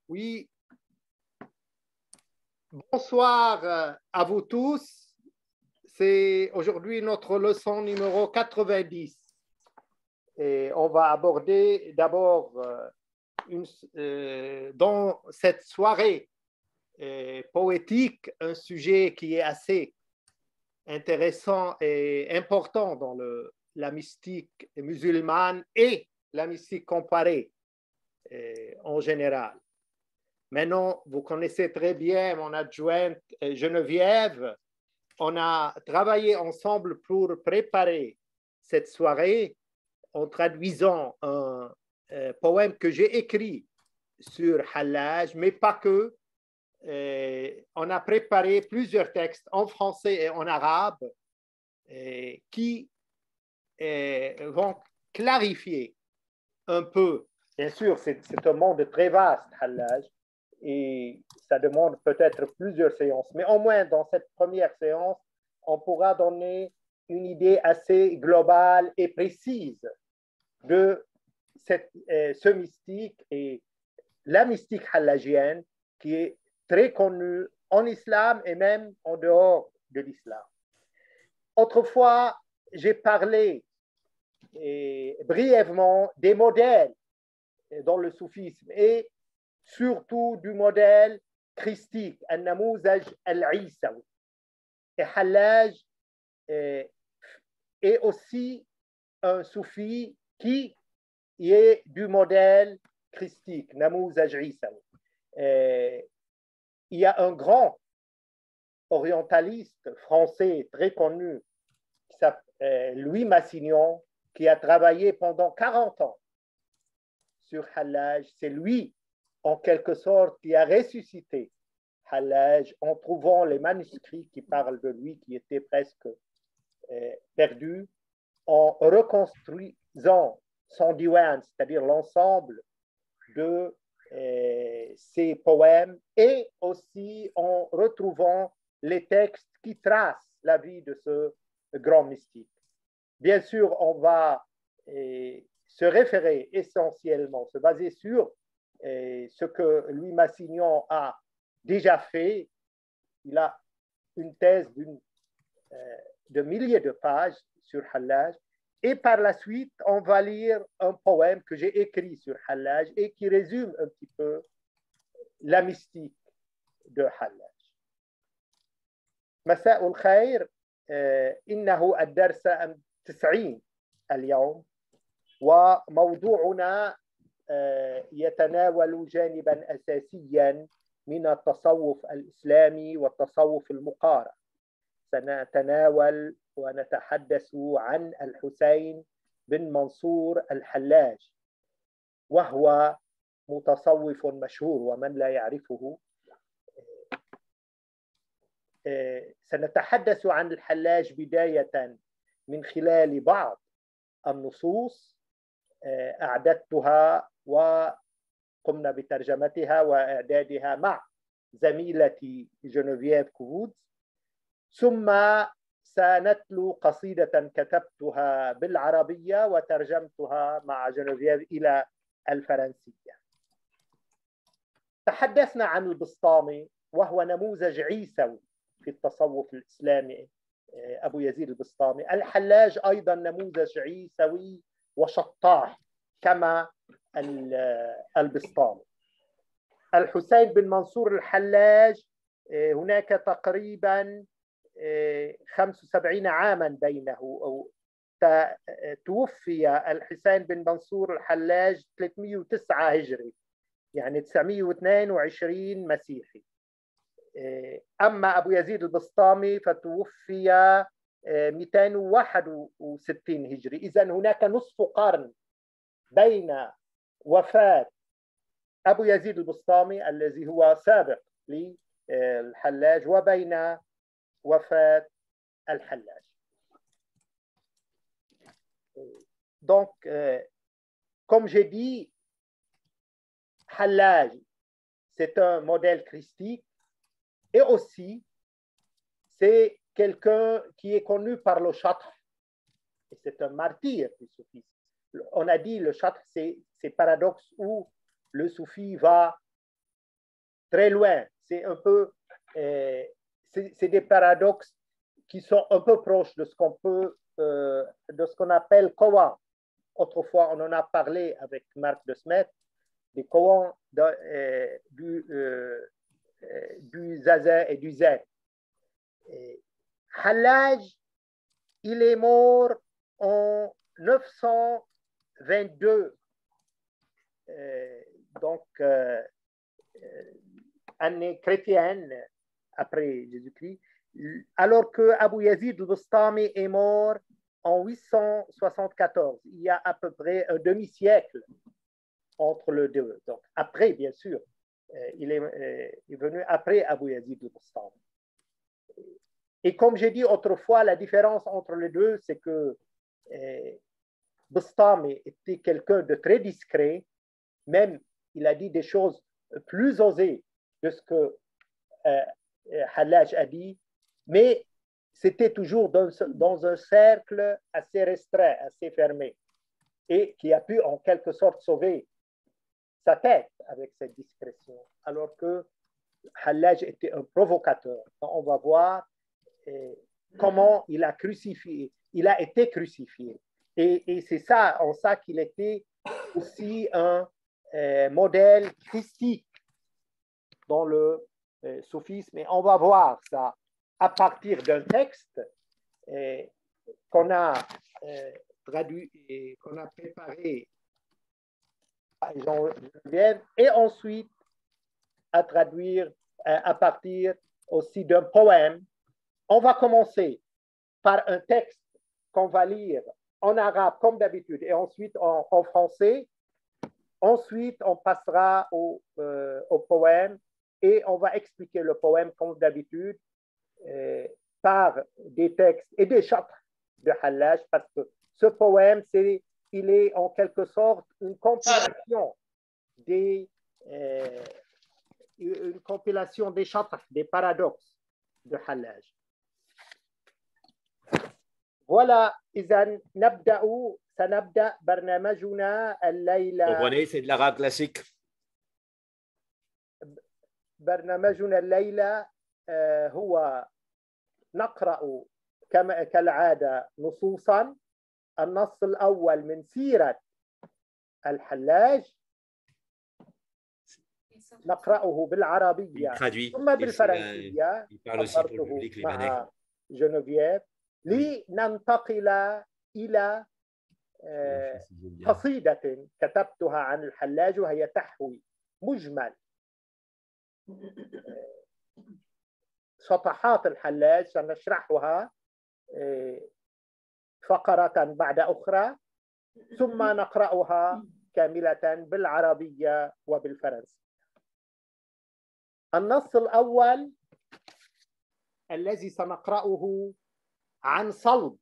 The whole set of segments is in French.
Oui, bonsoir à vous tous. C'est aujourd'hui notre leçon numéro 90. Et on va aborder d'abord dans cette soirée poétique un sujet qui est assez intéressant et important dans la mystique musulmane et la mystique comparée en général. Maintenant, vous connaissez très bien mon adjointe Geneviève. On a travaillé ensemble pour préparer cette soirée en traduisant un poème que j'ai écrit sur Hallaj, mais pas que. On a préparé plusieurs textes en français et en arabe qui vont clarifier un peu. Bien sûr, c'est un monde très vaste, Hallaj, et ça demande peut-être plusieurs séances. Mais au moins, dans cette première séance, on pourra donner une idée assez globale et précise de ce mystique et la mystique hallajienne qui est très connue en islam et même en dehors de l'islam. Autrefois, j'ai parlé brièvement des modèles dans le soufisme et surtout du modèle christique, al-Namouzaj al-Isawi. Et Hallaj est aussi un soufi qui est du modèle christique, Namouzaj Isawi. Il y a un grand orientaliste français très connu, qui s'appelle Louis Massignon, qui a travaillé pendant 40 ans sur Hallaj. C'est lui, en quelque sorte, qui a ressuscité Hallaj en trouvant les manuscrits qui parlent de lui, qui étaient presque perdus, en reconstruisant son diwan, c'est-à-dire l'ensemble de ses poèmes, et aussi en retrouvant les textes qui tracent la vie de ce grand mystique. Bien sûr, on va se référer essentiellement, se baser sur ce que Louis Massignon a déjà fait. Il a une thèse de milliers de pages sur Hallaj. Et par la suite, on va lire un poème que j'ai écrit sur Hallaj et qui résume un petit peu la mystique de Hallaj. مساء الخير. إنه الدرس 90 اليوم، وموضوعنا يتناول جانبا أساسيا من التصوف الإسلامي والتصوف المقارن. سنتناول ونتحدث عن الحسين بن منصور الحلاج، وهو متصوف مشهور، ومن لا يعرفه. سنتحدث عن الحلاج بداية من خلال بعض النصوص أعددتها وقمنا بترجمتها وإعدادها مع زميلتي جنوفييف كوفودز، ثم سنتلو قصيدة كتبتها بالعربية وترجمتها مع جنوفييف إلى الفرنسية. تحدثنا عن البسطامي، وهو نموذج عيسوي في التصوف الإسلامي، أبو يزيد البسطامي. الحلاج أيضا نموذج عيسوي وشطاح كما البسطامي. الحسين بن منصور الحلاج هناك تقريبا 75 عاما بينه، أو توفي الحسين بن منصور الحلاج 309 هجري، يعني 922 مسيحي. أما أبو يزيد البسطامي فتوفي 261 هجري. إذن هناك نصف قرن بين وفاة أبو يزيد البسطامي الذي هو سابق للحلاج وبين وفاة الحلاج. Donc, comme j'ai dit, Hallaj, c'est un modèle christique et aussi c'est quelqu'un qui est connu par le chatre. Et c'est un martyr du soufisme. On a dit le chatre, c'est paradoxe où le soufi va très loin. C'est un peu, c'est des paradoxes qui sont un peu proches de ce qu'on peut, de ce qu'on appelle koan. Autrefois, on en a parlé avec Marc de Smet, des koans du zazen et du zen. Hallaj, il est mort en 922, donc année chrétienne après Jésus-Christ, alors que Abu Yazid al-Bustami est mort en 874. Il y a à peu près un demi-siècle entre les deux. Donc après, bien sûr, il est venu après Abu Yazid al-Bustami. Et comme j'ai dit autrefois, la différence entre les deux, c'est que Bustami était quelqu'un de très discret, même il a dit des choses plus osées de ce que Hallaj a dit, mais c'était toujours dans un cercle assez restreint, assez fermé, et qui a pu en quelque sorte sauver sa tête avec cette discrétion, alors que Hallaj était un provocateur. On va voir comment il a été crucifié. Et c'est ça, en ça qu'il était aussi un modèle christique dans le soufisme. Et on va voir ça à partir d'un texte qu'on a traduit et qu'on a préparé à Jean-Geneviève, et ensuite à traduire à partir aussi d'un poème. On va commencer par un texte qu'on va lire en arabe comme d'habitude et ensuite en français. Ensuite, on passera au poème et on va expliquer le poème comme d'habitude par des textes et des chapitres de Hallaj, parce que ce poème, il est en quelque sorte une compilation des chapitres, des paradoxes de Hallaj. Voilà, إذن سنبدأ برنامجنا الليلة. Comprenez, c'est de l'arabe classique. برنامجنا الليلة هو نقرأ كالعادة نصوصا. النص الأول من سيرة الحلاج نقرأه بالعربية ثم بالفرنسية حضرته مع جنوفييف لننتقل إلى قصيدة كتبتها عن الحلاج وهي تحوي مجمل شطحات الحلاج. سنشرحها فقرة بعد أخرى ثم نقرأها كاملة بالعربية وبالفرنسية. النص الأول الذي سنقرأه عن صلب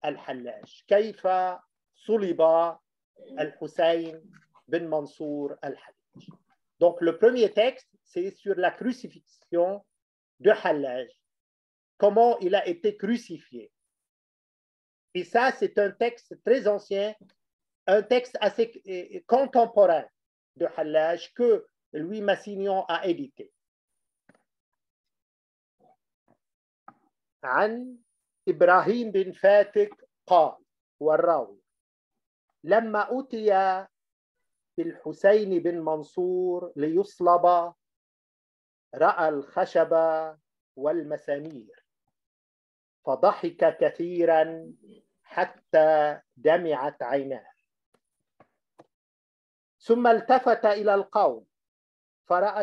الحلاج، كيف صلب الحسين بن منصور الحلاج. Donc le premier texte, c'est sur la crucifixion de Hallaj, comment il a été crucifié. Et ça, c'est un texte très ancien, un texte assez contemporain de Hallaj que Louis Massignon a édité. عن إبراهيم بن فاتك قال والراوي: لما أتي بالحسين بن منصور ليصلب رأى الخشب والمسامير فضحك كثيرا حتى دمعت عيناه، ثم التفت إلى القوم فرأى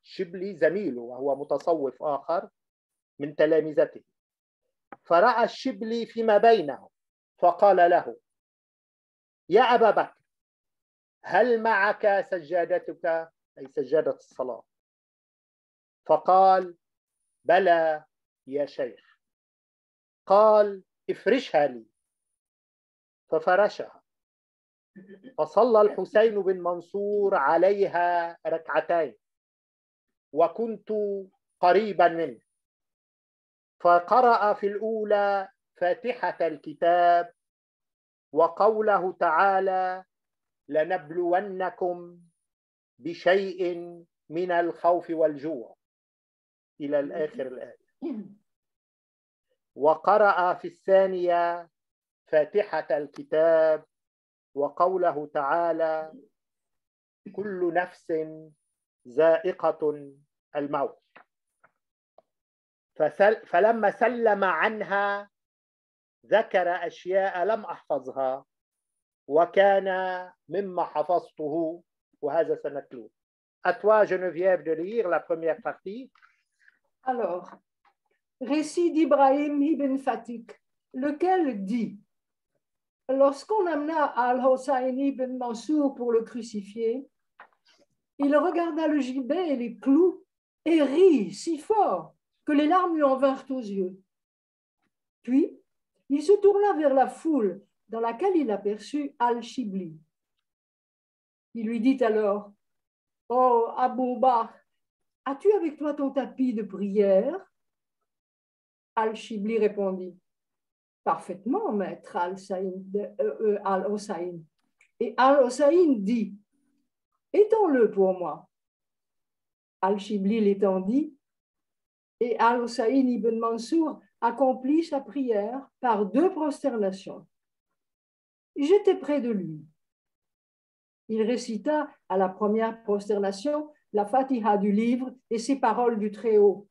الشبلي زميله وهو متصوف آخر من تلامذته، فرأى الشبلي فيما بينهم فقال له: يا أبا بكر، هل معك سجادتك، أي سجادة الصلاة؟ فقال: بلى يا شيخ. قال: افرشها لي. ففرشها، فصلى الحسين بن منصور عليها ركعتين وكنت قريبا منه، فقرأ في الأولى فاتحة الكتاب وقوله تعالى: لنبلونكم بشيء من الخوف والجوع إلى الآخر الآية. وقرأ في الثانية فاتحة الكتاب وقوله تعالى كل نفس ذائقة الموت. فلما سلم عنها ذكر أشياء لم أحفظها وكان مما حفظته وهذا سنتلوه. À toi, Geneviève, de lire la première partie. Alors, récit d'Ibrahim ibn Fatik, lequel dit: lorsqu'on amena Al-Hussein ibn Mansour pour le crucifier, il regarda le gibet et les clous et rit si fort que les larmes lui en vinrent aux yeux. Puis, il se tourna vers la foule dans laquelle il aperçut Al-Shibli. Il lui dit alors: oh, Abou Bakr, as-tu avec toi ton tapis de prière? Al-Shibli répondit: parfaitement, maître Al-Hussein. Et Al-Hussein dit: étends-le pour moi. Al-Shibli l'étendit et Al-Hussein ibn Mansour accomplit sa prière par 2 prosternations. J'étais près de lui. Il récita à la première prosternation la Fatiha du livre et ces paroles du Très-Haut.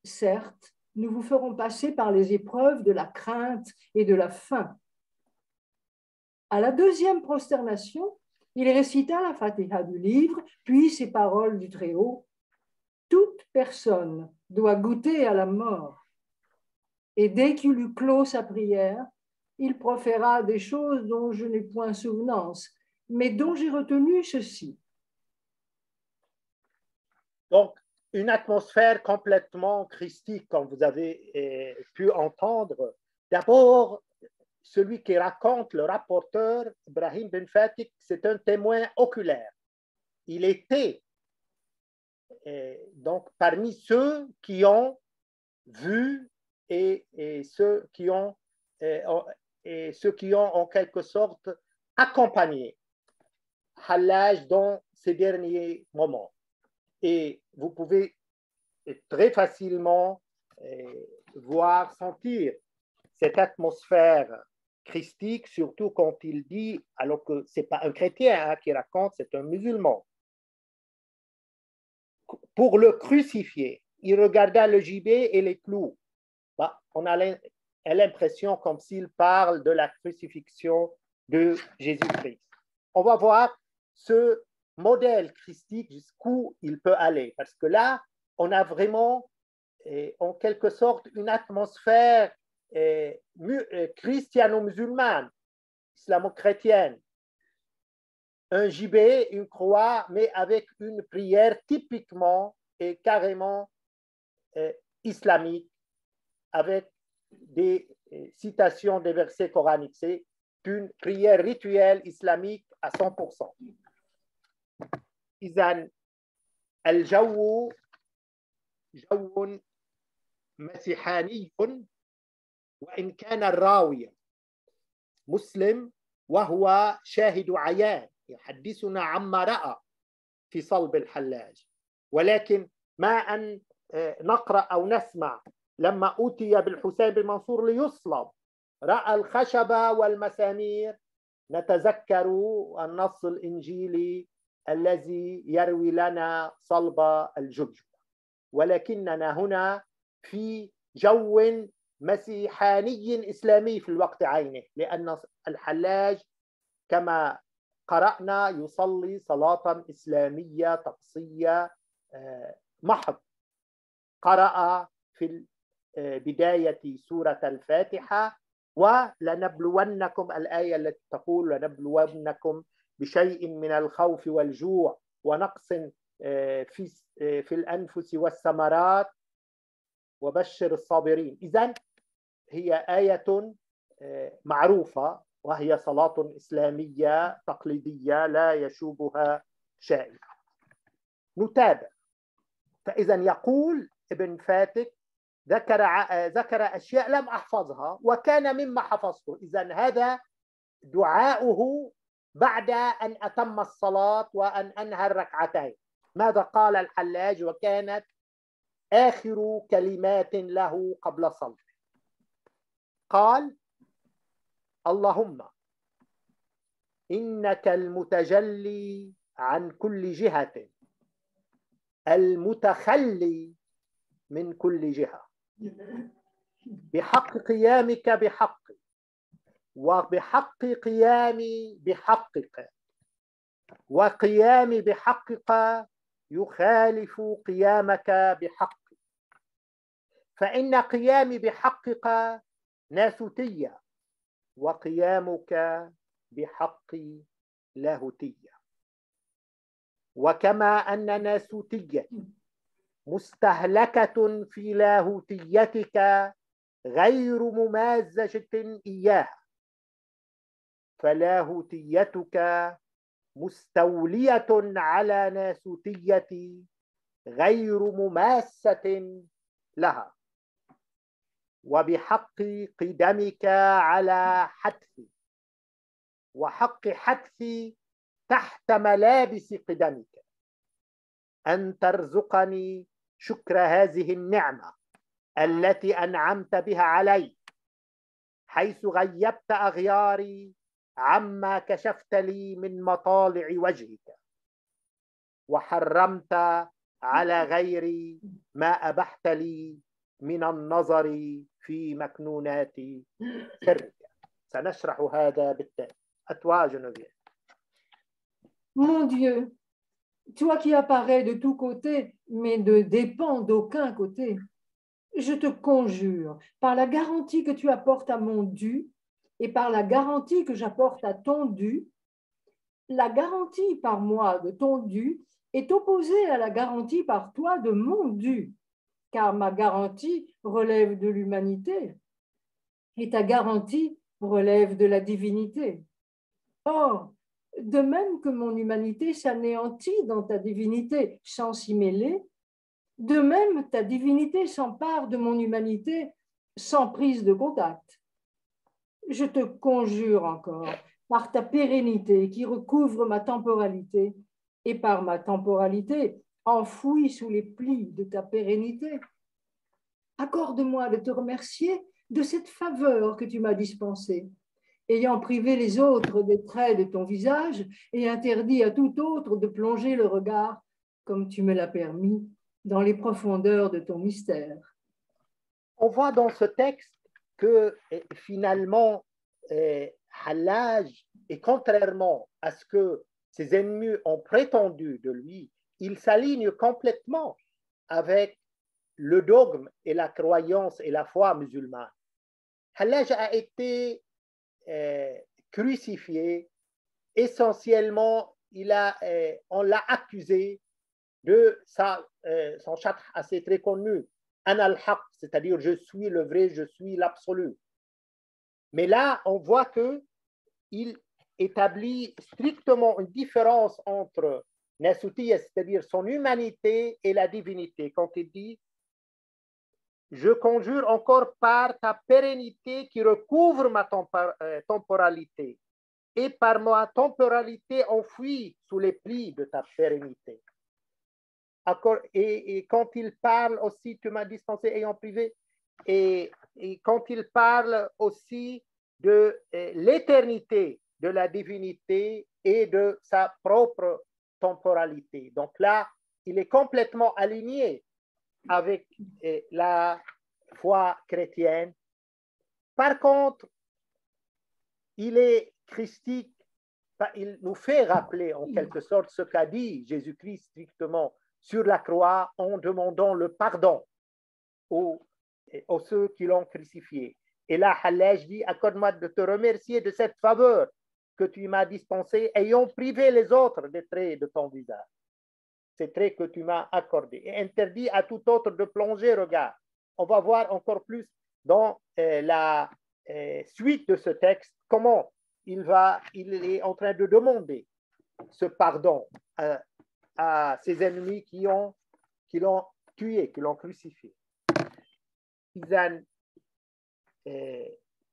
Certes, nous vous ferons passer par les épreuves de la crainte et de la faim. À la deuxième prosternation, il récita la Fatiha du livre, puis ces paroles du Très-Haut. Toute personne doit goûter à la mort. Et dès qu'il eut clos sa prière, il proféra des choses dont je n'ai point souvenance, mais dont j'ai retenu ceci. Donc, une atmosphère complètement christique, comme vous avez pu entendre. D'abord, celui qui raconte, le rapporteur, Ibrahim bin Fatik, c'est un témoin oculaire. Il était donc parmi ceux qui ont vu et ceux qui ont en quelque sorte accompagné Hallaj dans ces derniers moments. Et vous pouvez très facilement voir, sentir cette atmosphère christique, surtout quand il dit, alors que ce n'est pas un chrétien qui raconte, c'est un musulman. Pour le crucifier, il regarda le gibet et les clous. On a l'impression comme s'il parle de la crucifixion de Jésus-Christ. On va voir ce modèle christique jusqu'où il peut aller, parce que là, on a vraiment, en quelque sorte, une atmosphère christiano-musulmane, islamo-chrétienne. Un gibet, une croix, mais avec une prière typiquement et carrément islamique, avec des citations des versets coraniques. C'est une prière rituelle islamique à 100%. إذن الجو جو مسيحاني وإن كان الراوي مسلم وهو شاهد عيان يحدثنا عما رأى في صلب الحلاج، ولكن ما أن نقرأ أو نسمع لما أوتي بالحسين بن منصور ليصلب رأى الخشب والمسامير، نتذكر النص الإنجيلي الذي يروي لنا صلب الجبجب، ولكننا هنا في جو مسيحاني إسلامي في الوقت عينه، لأن الحلاج كما قرأنا يصلي صلاة إسلامية طقسية محض. قرأ في بداية سورة الفاتحة ولنبلونكم، الآية التي تقول لنبلونكم بشيء من الخوف والجوع ونقص في الأنفس والثمرات وبشر الصابرين. إذن هي آية معروفة وهي صلاة إسلامية تقليدية لا يشوبها شيء. نتابع. فإذا يقول ابن فاتك ذكر أشياء لم أحفظها وكان مما حفظته. إذن هذا دعاؤه بعد أن أتم الصلاة وأن أنهى الركعتين. ماذا قال الحلاج وكانت آخر كلمات له قبل صلبه؟ قال: اللهم إنك المتجلي عن كل جهة المتخلي من كل جهة، بحق قيامك بحقي وبحق قيامي بحقك، وقيامي بحقك يخالف قيامك بحقي، فإن قيامي بحقك ناسوتية وقيامك بحقي لاهوتية. وكما أن ناسوتية مستهلكة في لاهوتيتك غير ممازجة إياها، فلاهوتيتك مستولية على ناسوتيتي غير مماسة لها، وبحق قدمك على حتفي وحق حتفي تحت ملابس قدمك أن ترزقني شكر هذه النعمة التي أنعمت بها علي، حيث غيبت أغياري عما كشفت لي من مطالع وجهك، وحرمت على غيري ما أبحت لي من النظر في مكنونات سرك. سنشرح هذا بالتالي. À toi, Geneviève. Mon Dieu, toi qui apparais de tous côtés, mais ne dépends d'aucun côté, je te conjure, par la garantie que tu apportes à mon dû et par la garantie que j'apporte à ton dû, la garantie par moi de ton dû est opposée à la garantie par toi de mon dû, car ma garantie relève de l'humanité et ta garantie relève de la divinité. Or, de même que mon humanité s'anéantit dans ta divinité sans s'y mêler, de même ta divinité s'empare de mon humanité sans prise de contact. Je te conjure encore, par ta pérennité qui recouvre ma temporalité, et par ma temporalité enfouie sous les plis de ta pérennité, accorde-moi de te remercier de cette faveur que tu m'as dispensée, ayant privé les autres des traits de ton visage et interdit à tout autre de plonger le regard, comme tu me l'as permis, dans les profondeurs de ton mystère. On voit dans ce texte que finalement, Hallaj, et contrairement à ce que ses ennemis ont prétendu de lui, il s'aligne complètement avec le dogme et la croyance et la foi musulmane. Hallaj a été crucifié. Essentiellement, on l'a accusé de son chatre assez très connu, Ana al-Haq, c'est-à-dire je suis le vrai, je suis l'absolu. Mais là, on voit qu'il établit strictement une différence entre Nasutiya, c'est-à-dire son humanité, et la divinité, quand il dit je conjure encore par ta pérennité qui recouvre ma temporalité et par ma temporalité enfouie sous les plis de ta pérennité. Et quand il parle aussi, tu m'as dispensé ayant privé, et quand il parle aussi de l'éternité de la divinité et de sa propre temporalité. Donc là, il est complètement aligné avec la foi chrétienne. Par contre, il est christique, il nous fait rappeler en quelque sorte ce qu'a dit Jésus-Christ strictement sur la croix en demandant le pardon aux ceux qui l'ont crucifié. Et là, Hallaj dit, accorde-moi de te remercier de cette faveur que tu m'as dispensée, ayant privé les autres des traits de ton visage. Ces traits que tu m'as accordés. Et interdit à tout autre de plonger regard. On va voir encore plus dans la suite de ce texte comment il est en train de demander ce pardon à ses ennemis qui l'ont tué, qui l'ont crucifié. إذن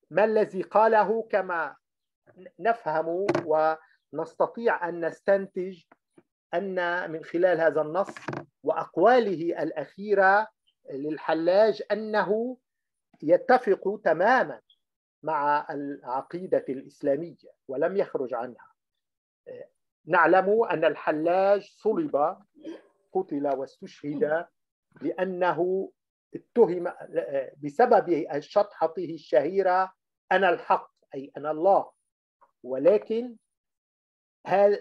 ما الذي قاله كما نفهم ونستطيع أن نستنتج أن من خلال هذا النص وأقواله الأخيرة للحلاج أنه يتفق تماما مع العقيدة الإسلامية ولم يخرج عنها. نعلم أن الحلاج صلب، قتل واستشهد لأنه اتهم بسبب شطحته الشهيرة أنا الحق، أي أنا الله، ولكن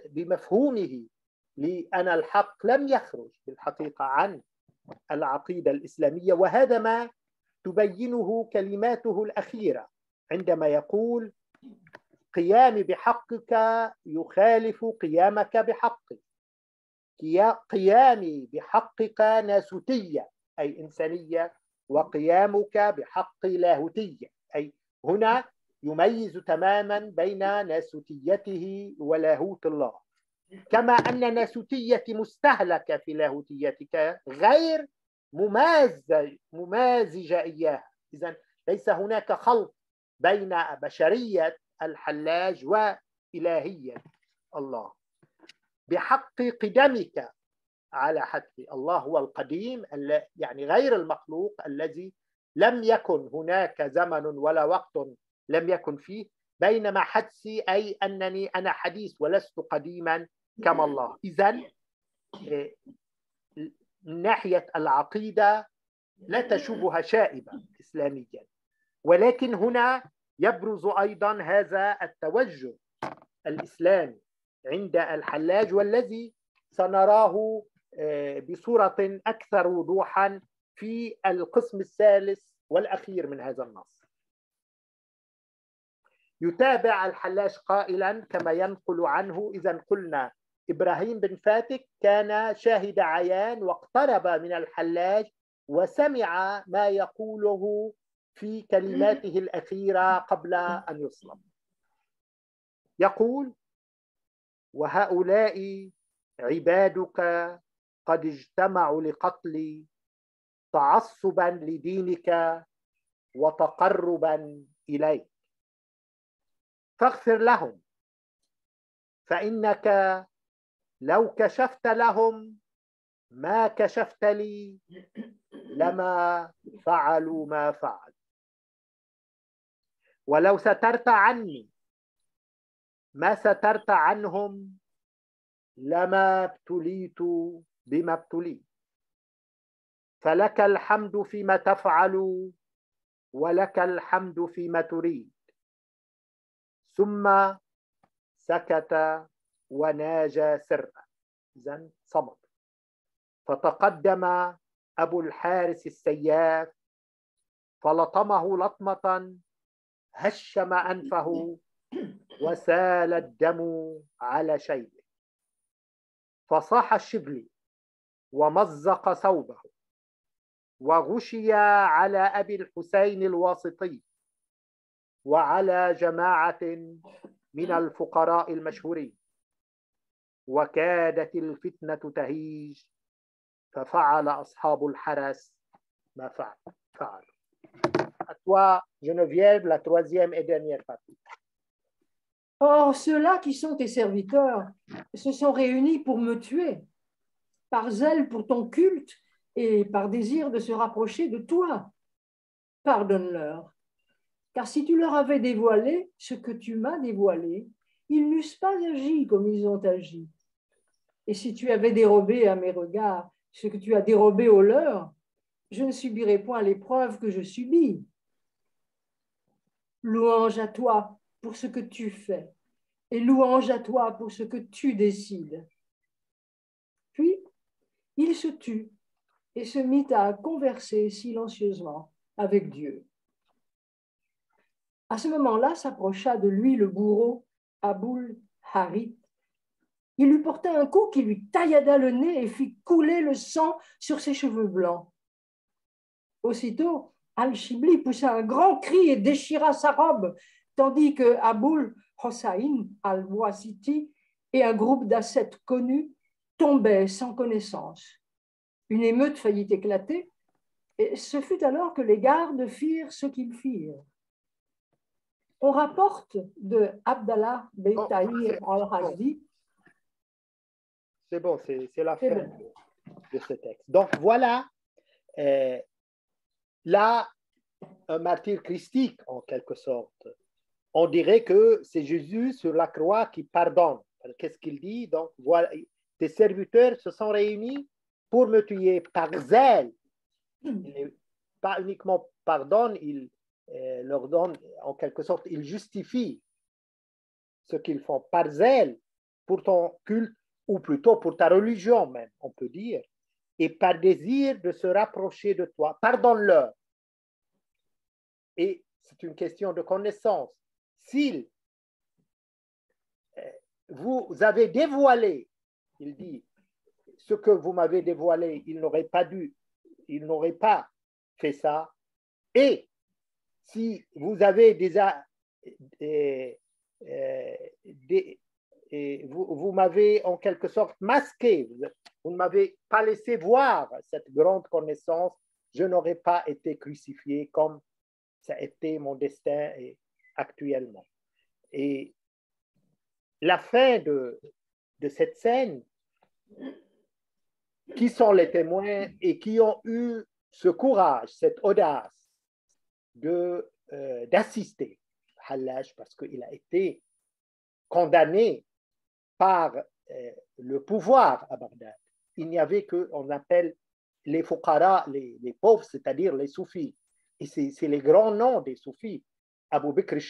بمفهومه لأنا الحق لم يخرج بالحقيقة عن العقيدة الإسلامية. وهذا ما تبينه كلماته الأخيرة عندما يقول قيامي بحقك يخالف قيامك بحقي، قيامي بحقك ناسوتية أي إنسانية، وقيامك بحقي لاهوتية، أي هنا يميز تماما بين ناسوتيته ولاهوت الله، كما أن ناسوتيتي مستهلكة في لاهوتيتك غير ممازجة إياها. إذن ليس هناك خلط بين بشرية الحلاج وإلهية الله. بحق قدمك على حد الله هو القديم، يعني غير المخلوق الذي لم يكن هناك زمن ولا وقت لم يكن فيه، بينما حدثي أي أنني أنا حديث ولست قديما كما الله. إذن من ناحية العقيدة لا تشوبها شائبة إسلاميا، ولكن هنا يبرز أيضا هذا التوجه الإسلامي عند الحلاج، والذي سنراه بصورة أكثر وضوحا في القسم الثالث والأخير من هذا النص. يتابع الحلاج قائلا كما ينقل عنه: إذا قلنا إبراهيم بن فاتك كان شاهد عيان واقترب من الحلاج وسمع ما يقوله في كلماته الأخيرة قبل أن يصلب. يقول: وهؤلاء عبادك قد اجتمعوا لقتلي تعصبا لدينك وتقربا إليك، فاغفر لهم، فإنك لو كشفت لهم ما كشفت لي لما فعلوا ما فعل، ولو سترت عني ما سترت عنهم لما ابتليت بما ابتليت، فلك الحمد فيما تفعل ولك الحمد فيما تريد. ثم سكت وناجى سرا، إذن صمت. فتقدم أبو الحارث السياف فلطمه لطمة هشم أنفه وسال الدم على شيبه، فصاح الشبلي ومزق ثوبه وغشي على أبي الحسين الواسطي وعلى جماعة من الفقراء المشهورين، وكادت الفتنة تهيج، ففعل أصحاب الحرس ما فعل. À toi, Geneviève, la troisième et dernière partie. Or, ceux-là qui sont tes serviteurs se sont réunis pour me tuer, par zèle pour ton culte et par désir de se rapprocher de toi. Pardonne-leur, car si tu leur avais dévoilé ce que tu m'as dévoilé, ils n'eussent pas agi comme ils ont agi. Et si tu avais dérobé à mes regards ce que tu as dérobé aux leurs, je ne subirais point l'épreuve que je subis. Louange à toi pour ce que tu fais, et louange à toi pour ce que tu décides. Puis, il se tut et se mit à converser silencieusement avec Dieu. À ce moment-là s'approcha de lui le bourreau Aboul Harith. Il lui porta un coup qui lui taillada le nez et fit couler le sang sur ses cheveux blancs. Aussitôt, Al-Shibli poussa un grand cri et déchira sa robe, tandis que Aboul Hossain al-Wasiti et un groupe d'ascètes connus tombaient sans connaissance. Une émeute faillit éclater, et ce fut alors que les gardes firent ce qu'ils firent. On rapporte de Abdallah Bey Tahir al-Hazdi. C'est bon, c'est la C'est fin bon. de ce texte. Donc voilà, là, un martyr christique en quelque sorte. On dirait que c'est Jésus sur la croix qui pardonne. Qu'est-ce qu'il dit? Donc voilà, tes serviteurs se sont réunis pour me tuer par zèle. Il pas uniquement pardonne, il leur donne, en quelque sorte, il justifie ce qu'ils font par zèle pour ton culte, ou plutôt pour ta religion même, on peut dire, et par désir de se rapprocher de toi. Pardonne-leur. Et c'est une question de connaissance. Si vous avez dévoilé, il dit, ce que vous m'avez dévoilé, il n'aurait pas fait ça. Et si vous avez déjà vous m'avez en quelque sorte masqué, vous ne m'avez pas laissé voir cette grande connaissance, je n'aurais pas été crucifié comme ça a été mon destin actuellement. Et la fin de cette scène, qui sont les témoins et qui ont eu ce courage, cette audace d'assister à Hallaj parce qu'il a été condamné par le pouvoir à Bagdad. Il n'y avait que, on appelle les fuqara, les pauvres, c'est-à-dire les soufis. Et c'est les grands noms des soufis. Abu Bakr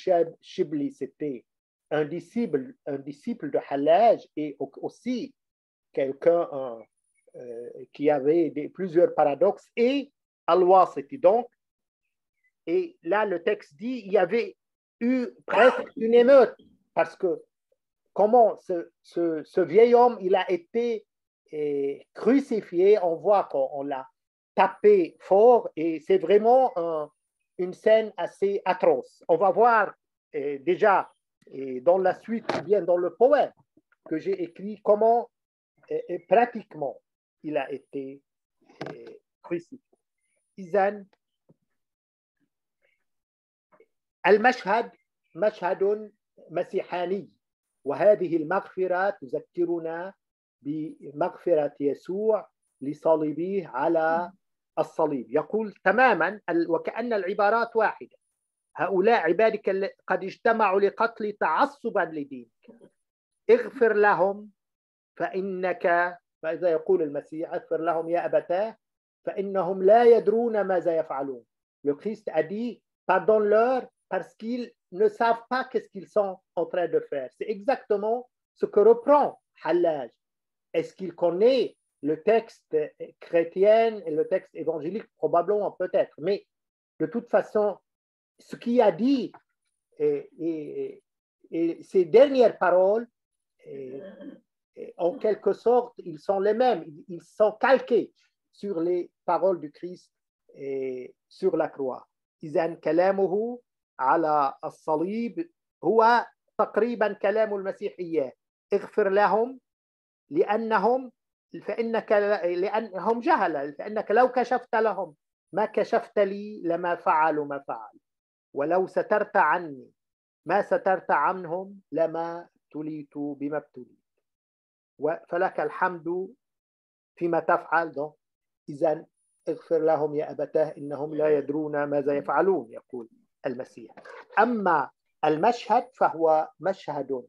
Shibli, c'était un disciple de Hallaj et aussi quelqu'un qui avait plusieurs paradoxes, et Al-Wasiti. Donc, et là, le texte dit il y avait eu presque une émeute, parce que comment ce vieil homme, il a été crucifié, on voit qu'on l'a tapé fort, et c'est vraiment une scène assez atroce. On va voir déjà dans la suite, ou bien dans le poème que j'ai écrit, comment pratiquement il a été crucifié. إذن المشهد مشهد مسيحاني، وهذه المغفرة تذكرنا بمغفرة يسوع لصليبه على الصليب. يقول تماما وكأن العبارات واحدة: هؤلاء عبادك قد اجتمعوا لقتل تعصبا لدينك، اغفر لهم فإنك، فإذا يقول المسيح اغفر لهم يا أبتاه فإنهم لا يدرون ماذا يفعلون. Le Christ a dit pardonne-leur parce qu'ils ne savent pas qu'est-ce qu'ils sont en train de faire. C'est exactement ce que reprend Hallaj. Est-ce qu'il connaît le texte chrétien et le texte évangélique? Probablement, peut-être. Mais de toute façon, ce qu'il a dit et ces dernières paroles, en quelque sorte, ils sont les mêmes. Ils sont calqués sur les paroles du Christ sur la croix. إذن كلامه على الصليب هو تقريبا كلام المسيحية: اغفر لهم لأنهم جهلة، فإنك لو كشفت لهم ما كشفت لي لما فعلوا ما فعل، ولو سترت عني ما سترت عنهم لما ابتليت بما ابتليت، فلك الحمد فيما تفعل. إذن اغفر لهم يا أبتاه إنهم لا يدرون ماذا يفعلون، يقول المسيح. أما المشهد فهو مشهد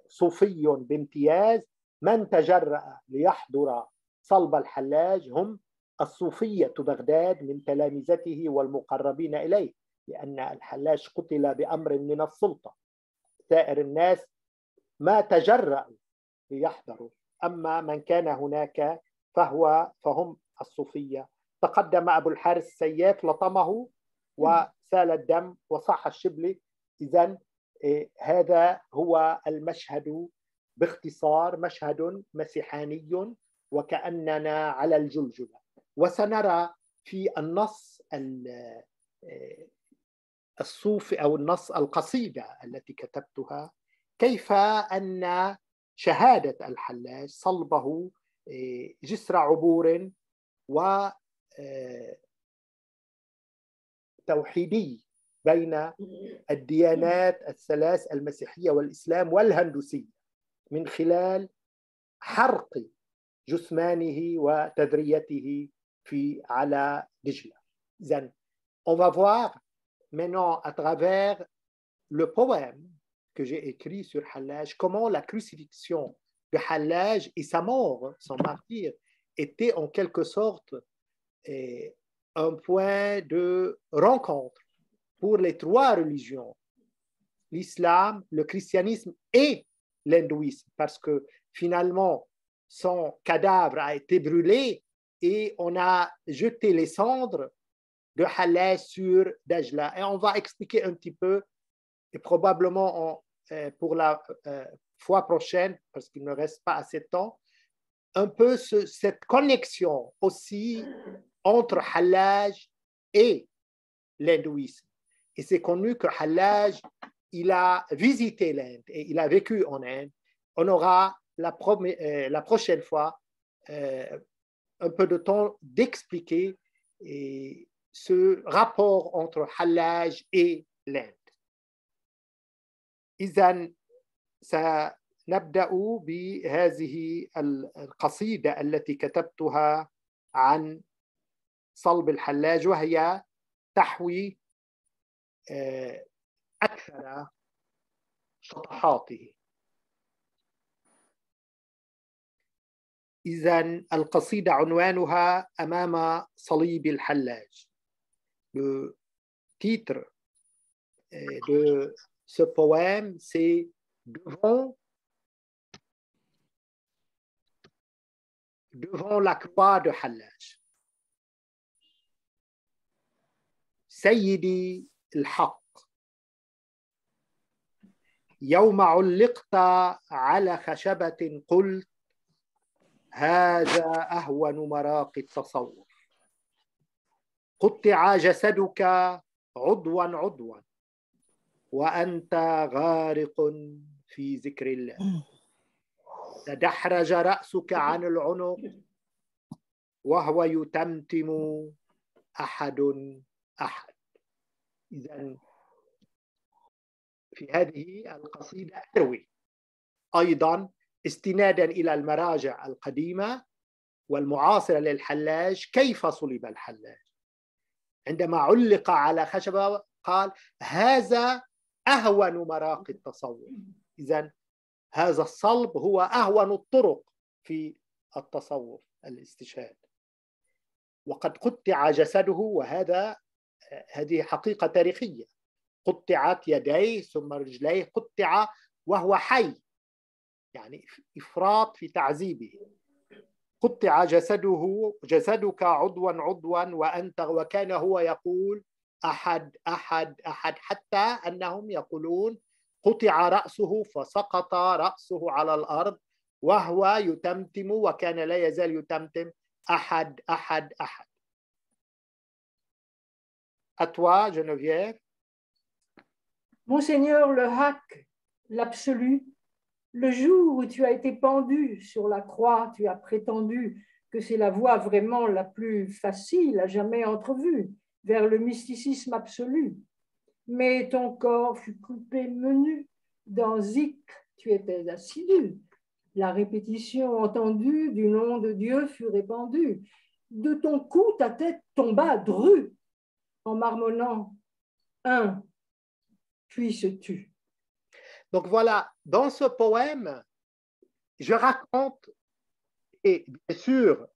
صوفي بامتياز. من تجرأ ليحضر صلب الحلاج هم الصوفية بغداد من تلامذته والمقربين إليه، لأن الحلاج قتل بأمر من السلطة. سائر الناس ما تجرأوا ليحضروا، أما من كان هناك فهم الصوفية. تقدم أبو الحارث السياف لطمه وسال الدم وصاح الشبل. إذن هذا هو المشهد باختصار، مشهد مسيحاني وكأننا على الجلجلة. وسنرى في النص الصوفي أو النص القصيدة التي كتبتها كيف أن شهادة الحلاج صلبه جسر عبور وتوحيدي بين الديانات الثلاث، المسيحية والإسلام والهندوسية، من خلال حرق جثمانه وتذريته على دجلة. On va voir maintenant à travers le poème que j'ai écrit sur Hallaj, comment la crucifixion de Hallaj et sa mort, son martyr, était en quelque sorte un point de rencontre pour les trois religions, l'islam, le christianisme et l'hindouisme, parce que finalement, son cadavre a été brûlé et on a jeté les cendres de Hallaj sur Dajla. Et on va expliquer un petit peu, et probablement pour la fois prochaine, parce qu'il ne reste pas assez de temps, un peu cette connexion aussi entre Hallaj et l'hindouisme. Et c'est connu que Hallaj, il a visité l'Inde et il a vécu en Inde. On aura la prochaine fois un peu de temps d'expliquer ce rapport entre Hallaj et l'Inde. إذن سنبدأ بهذه القصيدة التي كتبتها عن صلب الحلاج، وهي تحوي أكثر شطحاته. إذن القصيدة عنوانها أمام صليب الحلاج. Le titre de ce poème, c'est devant la croix de Hallaj. سيدي الحق، يوم علقت على خشبة قلت هذا أهون مراقي التصور. قطع جسدك عضوا عضوا وأنت غارق في ذكر الله. تدحرج رأسك عن العنق وهو يتمتم أحد أحد. إذن في هذه القصيدة أروي أيضا استنادا إلى المراجع القديمة والمعاصرة للحلاج كيف صلب الحلاج. عندما علق على خشبة قال هذا أهون مراقي التصور. إذن هذا الصلب هو أهون الطرق في التصور الاستشهاد. وقد قطع جسده، هذه حقيقة تاريخية. قطعت يديه ثم رجليه، قطع وهو حي، يعني إفراط في تعذيبه. قطع جسدك عضوا عضوا وكان هو يقول أحد أحد أحد، حتى أنهم يقولون قطع رأسه فسقط رأسه على الأرض وهو يتمتم، وكان لا يزال يتمتم أحد أحد أحد. À toi, Geneviève. Monseigneur Le Hac, l'absolu, le jour où tu as été pendu sur la croix, tu as prétendu que c'est la voie vraiment la plus facile à jamais entrevue vers le mysticisme absolu. Mais ton corps fut coupé menu, dans Zik, tu étais assidu. La répétition entendue du nom de Dieu fut répandue. De ton cou, ta tête tomba drue, en marmonnant un, puis se tue. Donc voilà, dans ce poème, je raconte, et bien sûr,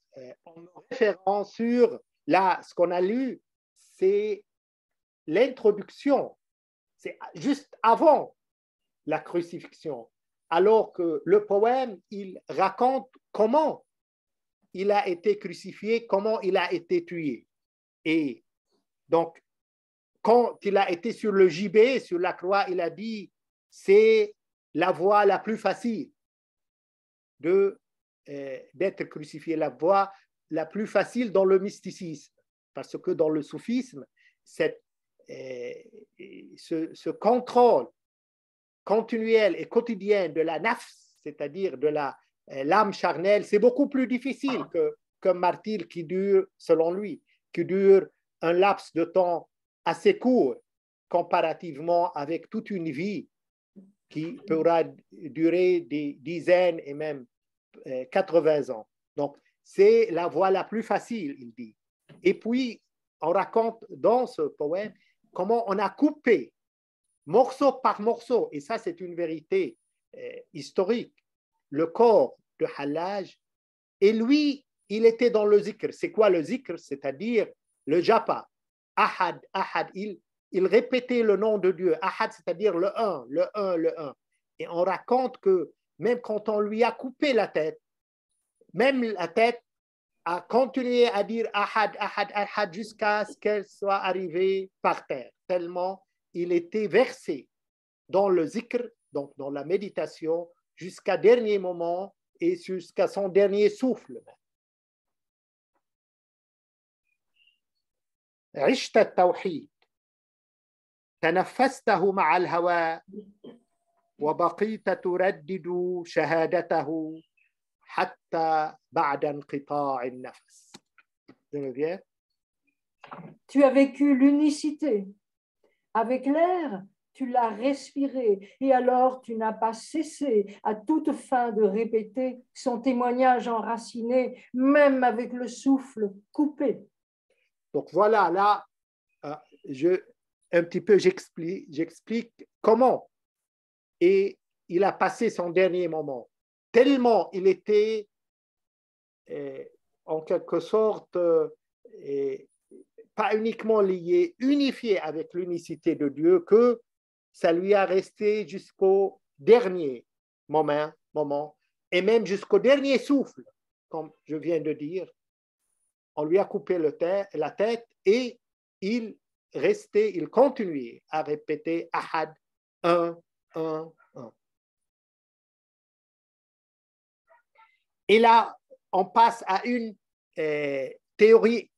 en me référant sur ce qu'on a lu, c'est l'introduction, c'est juste avant la crucifixion, alors que le poème, il raconte comment il a été crucifié, comment il a été tué. Et donc, quand il a été sur le gibet, sur la croix, il a dit c'est la voie la plus facile d'être crucifié, la voie la plus facile dans le mysticisme, parce que dans le soufisme, ce contrôle continuel et quotidien de la nafs, c'est-à-dire de l'âme charnelle, c'est beaucoup plus difficile qu'un martyre qui dure, selon lui, qui dure un laps de temps assez court comparativement avec toute une vie qui pourra durer des dizaines et même 80 ans. Donc, c'est la voie la plus facile, il dit. Et puis, on raconte dans ce poème comment on a coupé morceau par morceau, et ça, c'est une vérité historique, le corps de Hallaj, et lui, il était dans le zikr. C'est quoi le zikr? C'est-à-dire le japa. Ahad, ahad, il répétait le nom de Dieu. Ahad, c'est-à-dire le un, le un, le un. Et on raconte que même quand on lui a coupé la tête, même la tête a continué à dire ahad, ahad, ahad jusqu'à ce qu'elle soit arrivée par terre, tellement il était versé dans le zikr, donc dans la méditation, jusqu'à dernier moment et jusqu'à son dernier souffle. عشت التوحيد تنفسته مع الهواء وبقيت تردد شهادته حتى بعد انقطاع النفس. Tu as vécu l'unicité. Avec l'air, tu l'as respiré, et alors tu n'as pas cessé à toute fin de répéter son témoignage enraciné, même avec le souffle coupé. Donc voilà, là, j'explique comment. Et il a passé son dernier moment. Tellement il était en quelque sorte pas uniquement lié, unifié avec l'unicité de Dieu, que ça lui a resté jusqu'au dernier moment, et même jusqu'au dernier souffle, comme je viens de dire. On lui a coupé la tête et il continuait à répéter Ahad, un. Et là, on passe à une théorie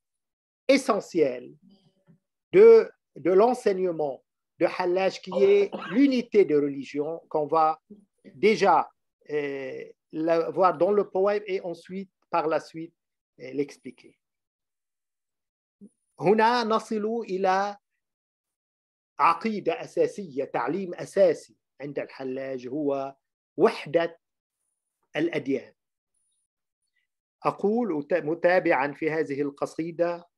essentielle de l'enseignement de Hallaj, qui est l'unité de religion, qu'on va déjà voir dans le poème et ensuite, par la suite, l'expliquer. هنا نصل إلى عقيدة أساسية، تعليم أساسي عند الحلاج هو وحدة الأديان. أقول متابعا في هذه القصيدة: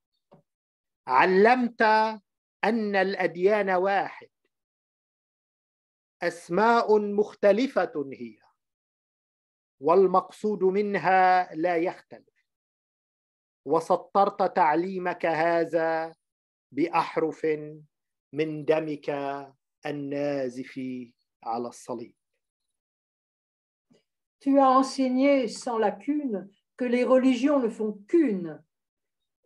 علمت أن الأديان واحد، أسماء مختلفة هي، والمقصود منها لا يختلف، وسطرت تعليمك هذا بأحرف من دمك النازف على الصليب. Tu as enseigné sans lacune que les religions ne font qu'une.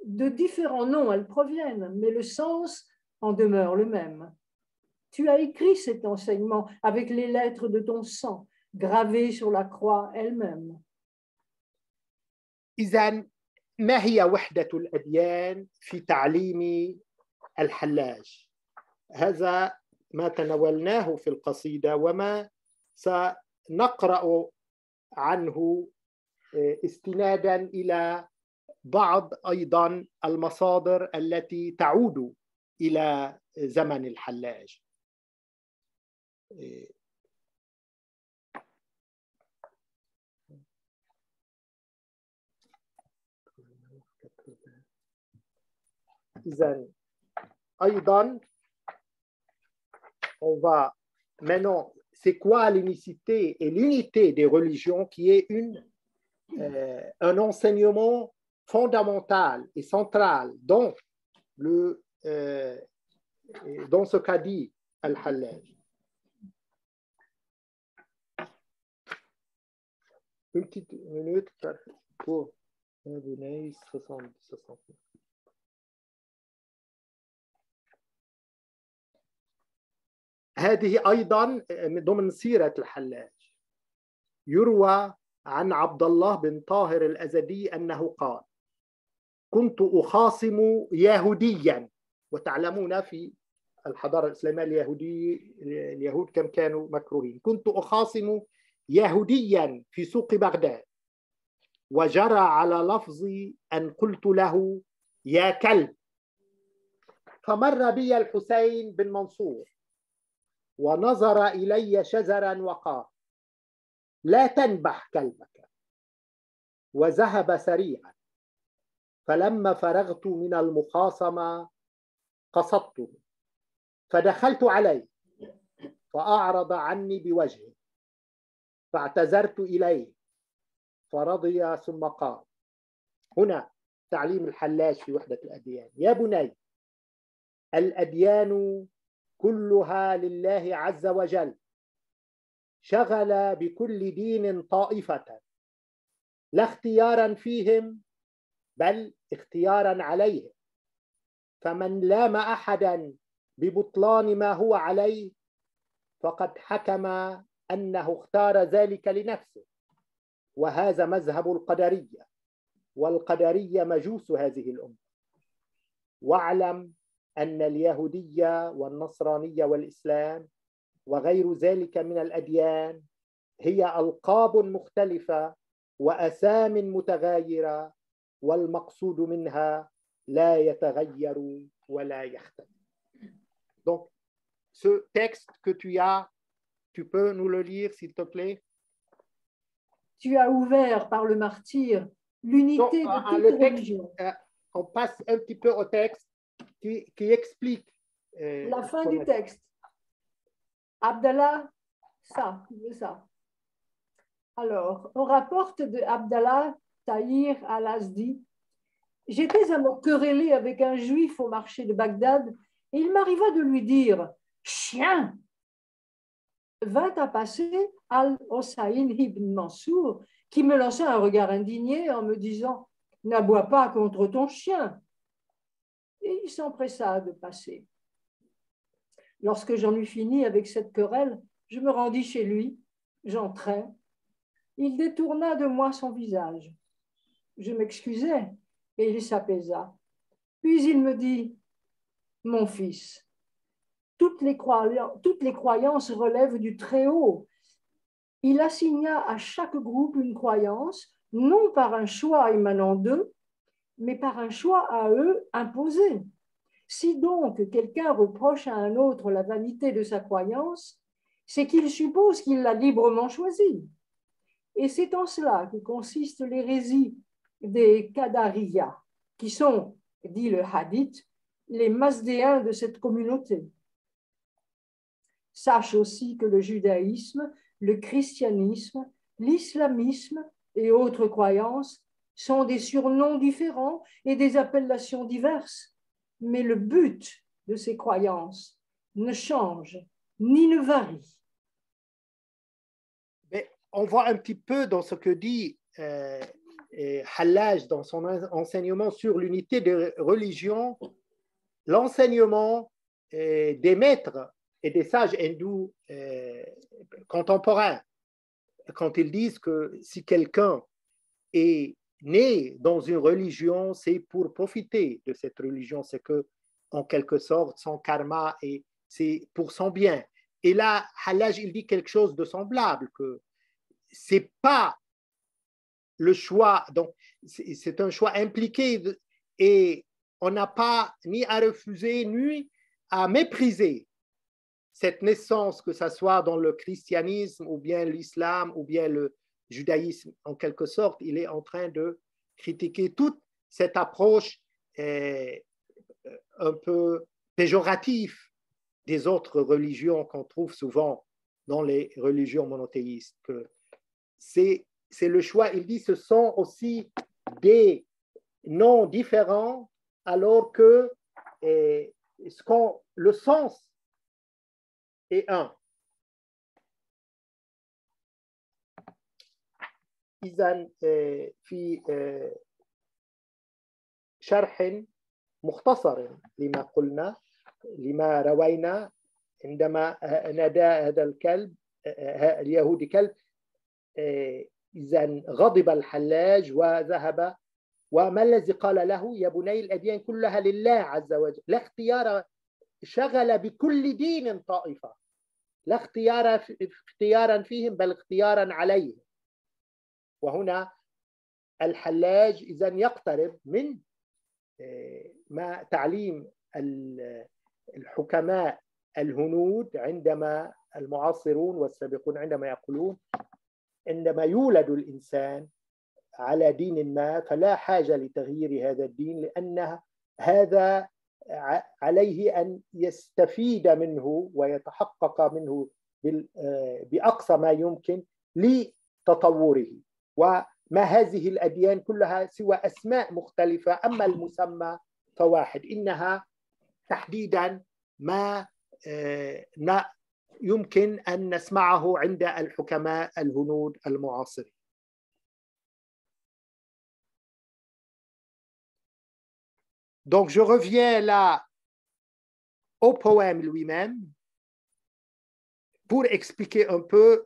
De différents noms elles proviennent, mais le sens en demeure le même. Tu as écrit cet enseignement avec les lettres de ton sang, gravées sur la croix elle-même. إذن ما هي وحدة الأديان في تعليم الحلاج؟ هذا ما تناولناه في القصيدة، وما سنقرأ عنه استنادا إلى بعض أيضا المصادر التي تعود إلى زمن الحلاج. إذن أيضا on va maintenant, c'est quoi l'unicité et l'unité des religions, qui est un enseignement fondamental et central dans ce qu'a dit Al-Hallaj. Une petite minute pour donner 60. هذه أيضا ضمن سيرة الحلاج. يروى عن عبد الله بن طاهر الأزدي أنه قال: كنت أخاصم يهوديا، وتعلمون في الحضارة الإسلامية اليهود كم كانوا مكروهين. كنت أخاصم يهوديا في سوق بغداد، وجرى على لفظي أن قلت له يا كلب، فمر بي الحسين بن منصور ونظر إلي شزرا وقال: لا تنبح كلبك، وذهب سريعا فلما فرغت من المخاصمة قصدته فدخلت عليه فأعرض عني بوجهه فاعتذرت إليه فرضي ثم قال. هنا تعليم الحلاج في وحدة الأديان: يا بني، الأديان كلها لله عز وجل، شغل بكل دين طائفة لا اختيارا فيهم بل اختيارا عليهم، فمن لام أحدا ببطلان ما هو عليه فقد حكم أنه اختار ذلك لنفسه، وهذا مذهب القدرية، والقدرية مجوس هذه الأمة. واعلم أن اليهودية والنصرانية والإسلام وغير ذلك من الأديان هي ألقاب مختلفة وأسام متغايرة، والمقصود منها لا يتغير ولا يختلف. Donc, ce texte que tu as, tu peux nous le lire, s'il te plaît? Tu as ouvert par le martyr l'unité de toute religion. On passe un petit peu au texte qui explique la fin du texte. Abdallah, ça. Alors, on rapporte de Abdallah Tahir al-Azdi: j'étais à me quereller avec un juif au marché de Bagdad et il m'arriva de lui dire: chien! Vint à passer Al-Hussein ibn Mansour, qui me lança un regard indigné en me disant: n'aboie pas contre ton chien. Et il s'empressa de passer. Lorsque j'en eus fini avec cette querelle, je me rendis chez lui, j'entrai. Il détourna de moi son visage. Je m'excusai et il s'apaisa. Puis il me dit: mon fils, toutes les croyances relèvent du Très-Haut. Il assigna à chaque groupe une croyance, non par un choix émanant d'eux, mais par un choix à eux imposé. Si donc quelqu'un reproche à un autre la vanité de sa croyance, c'est qu'il suppose qu'il l'a librement choisie. Et c'est en cela que consiste l'hérésie des Qadariyas, qui sont, dit le hadith, les Mazdéens de cette communauté. Sache aussi que le judaïsme, le christianisme, l'islamisme et autres croyances sont des surnoms différents et des appellations diverses, mais le but de ces croyances ne change ni ne varie. Mais on voit un petit peu dans ce que dit Hallaj dans son enseignement sur l'unité des religions, l'enseignement des maîtres et des sages hindous contemporains, quand ils disent que si quelqu'un est né dans une religion, c'est pour profiter de cette religion, c'est que, en quelque sorte, son karma, c'est pour son bien. Et là, Hallaj, il dit quelque chose de semblable, que c'est pas le choix, donc c'est un choix impliqué et on n'a pas ni à refuser ni à mépriser cette naissance, que ce soit dans le christianisme ou bien l'islam ou bien le judaïsme. En quelque sorte, il est en train de critiquer toute cette approche un peu péjorative des autres religions qu'on trouve souvent dans les religions monothéistes. Que c'est le choix. Il dit ce sont aussi des noms différents alors que le sens est un. إذن في شرح مختصر لما قلنا لما روينا عندما نادى هذا الكلب اليهودي كلب، إذن غضب الحلاج وذهب. وما الذي قال له؟ يا بني الأديان كلها لله عز وجل، لا اختيار، شغل بكل دين طائفة، لا اختيارا فيهم بل اختيارا عليهم. وهنا الحلاج إذن يقترب من ما تعليم الحكماء الهنود عندما المعاصرون والسابقون عندما يقولون عندما يولد الإنسان على دين ما فلا حاجة لتغيير هذا الدين، لأن هذا عليه أن يستفيد منه ويتحقق منه بأقصى ما يمكن لتطوره. وما هذه الأديان كلها سوى أسماء مختلفة، أما المسمى فواحد. إنها تحديدا ما يمكن أن نسمعه عند الحكماء الهنود المعاصرين. Donc je reviens là au poème lui-même pour expliquer un peu,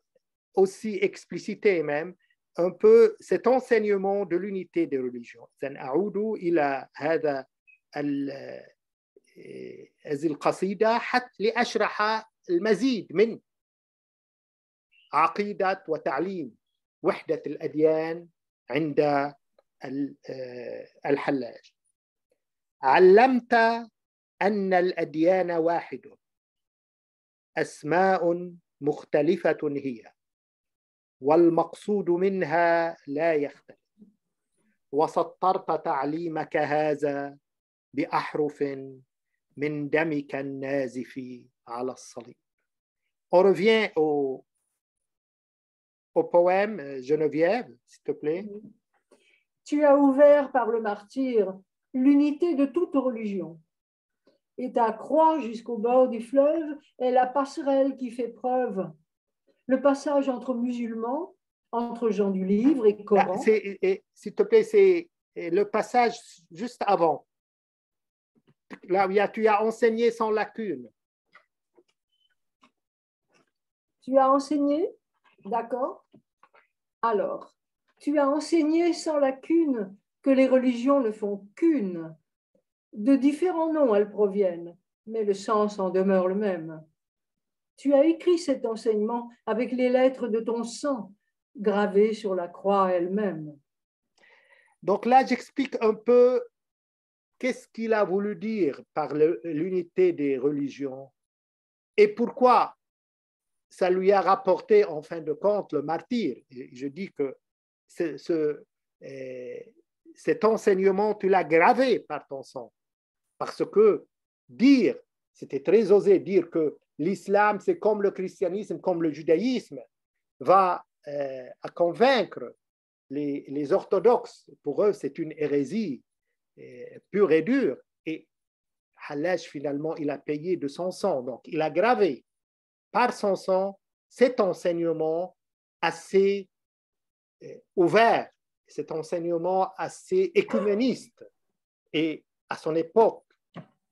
aussi expliciter même un peu cet enseignement de l'unité des religions. سنعود إلى هذا هذه القصيدة حتى لأشرح المزيد من عقيدة وتعليم وحدة الأديان عند الحلاج. علمت أن الأديان واحد، أسماء مختلفة هي، والمقصود منها لا يختلف، وسطرت تعليمك هذا بأحرف من دمك النازف على الصليب. On revient au poème, Geneviève, s'il te plaît. Tu as ouvert par le martyre l'unité de toute religion, et ta croix jusqu'au bord du fleuve est la passerelle qui fait preuve. Le passage entre musulmans, entre gens du livre et Coran. S'il te plaît, c'est le passage juste avant. Là où tu as enseigné sans lacune. Tu as enseigné, d'accord. Alors, tu as enseigné sans lacune que les religions ne font qu'une. De différents noms elles proviennent, mais le sens en demeure le même. Tu as écrit cet enseignement avec les lettres de ton sang, gravées sur la croix elle-même. Donc là, j'explique un peu qu'est-ce qu'il a voulu dire par l'unité des religions et pourquoi ça lui a rapporté en fin de compte le martyre. Et je dis que cet enseignement, tu l'as gravé par ton sang. Parce que dire, c'était très osé dire que l'islam, c'est comme le christianisme, comme le judaïsme, va à convaincre les orthodoxes. Pour eux, c'est une hérésie pure et dure. Et Hallaj, finalement, il a payé de son sang. Donc, il a gravé par son sang cet enseignement assez ouvert, cet enseignement assez écuméniste. Et à son époque,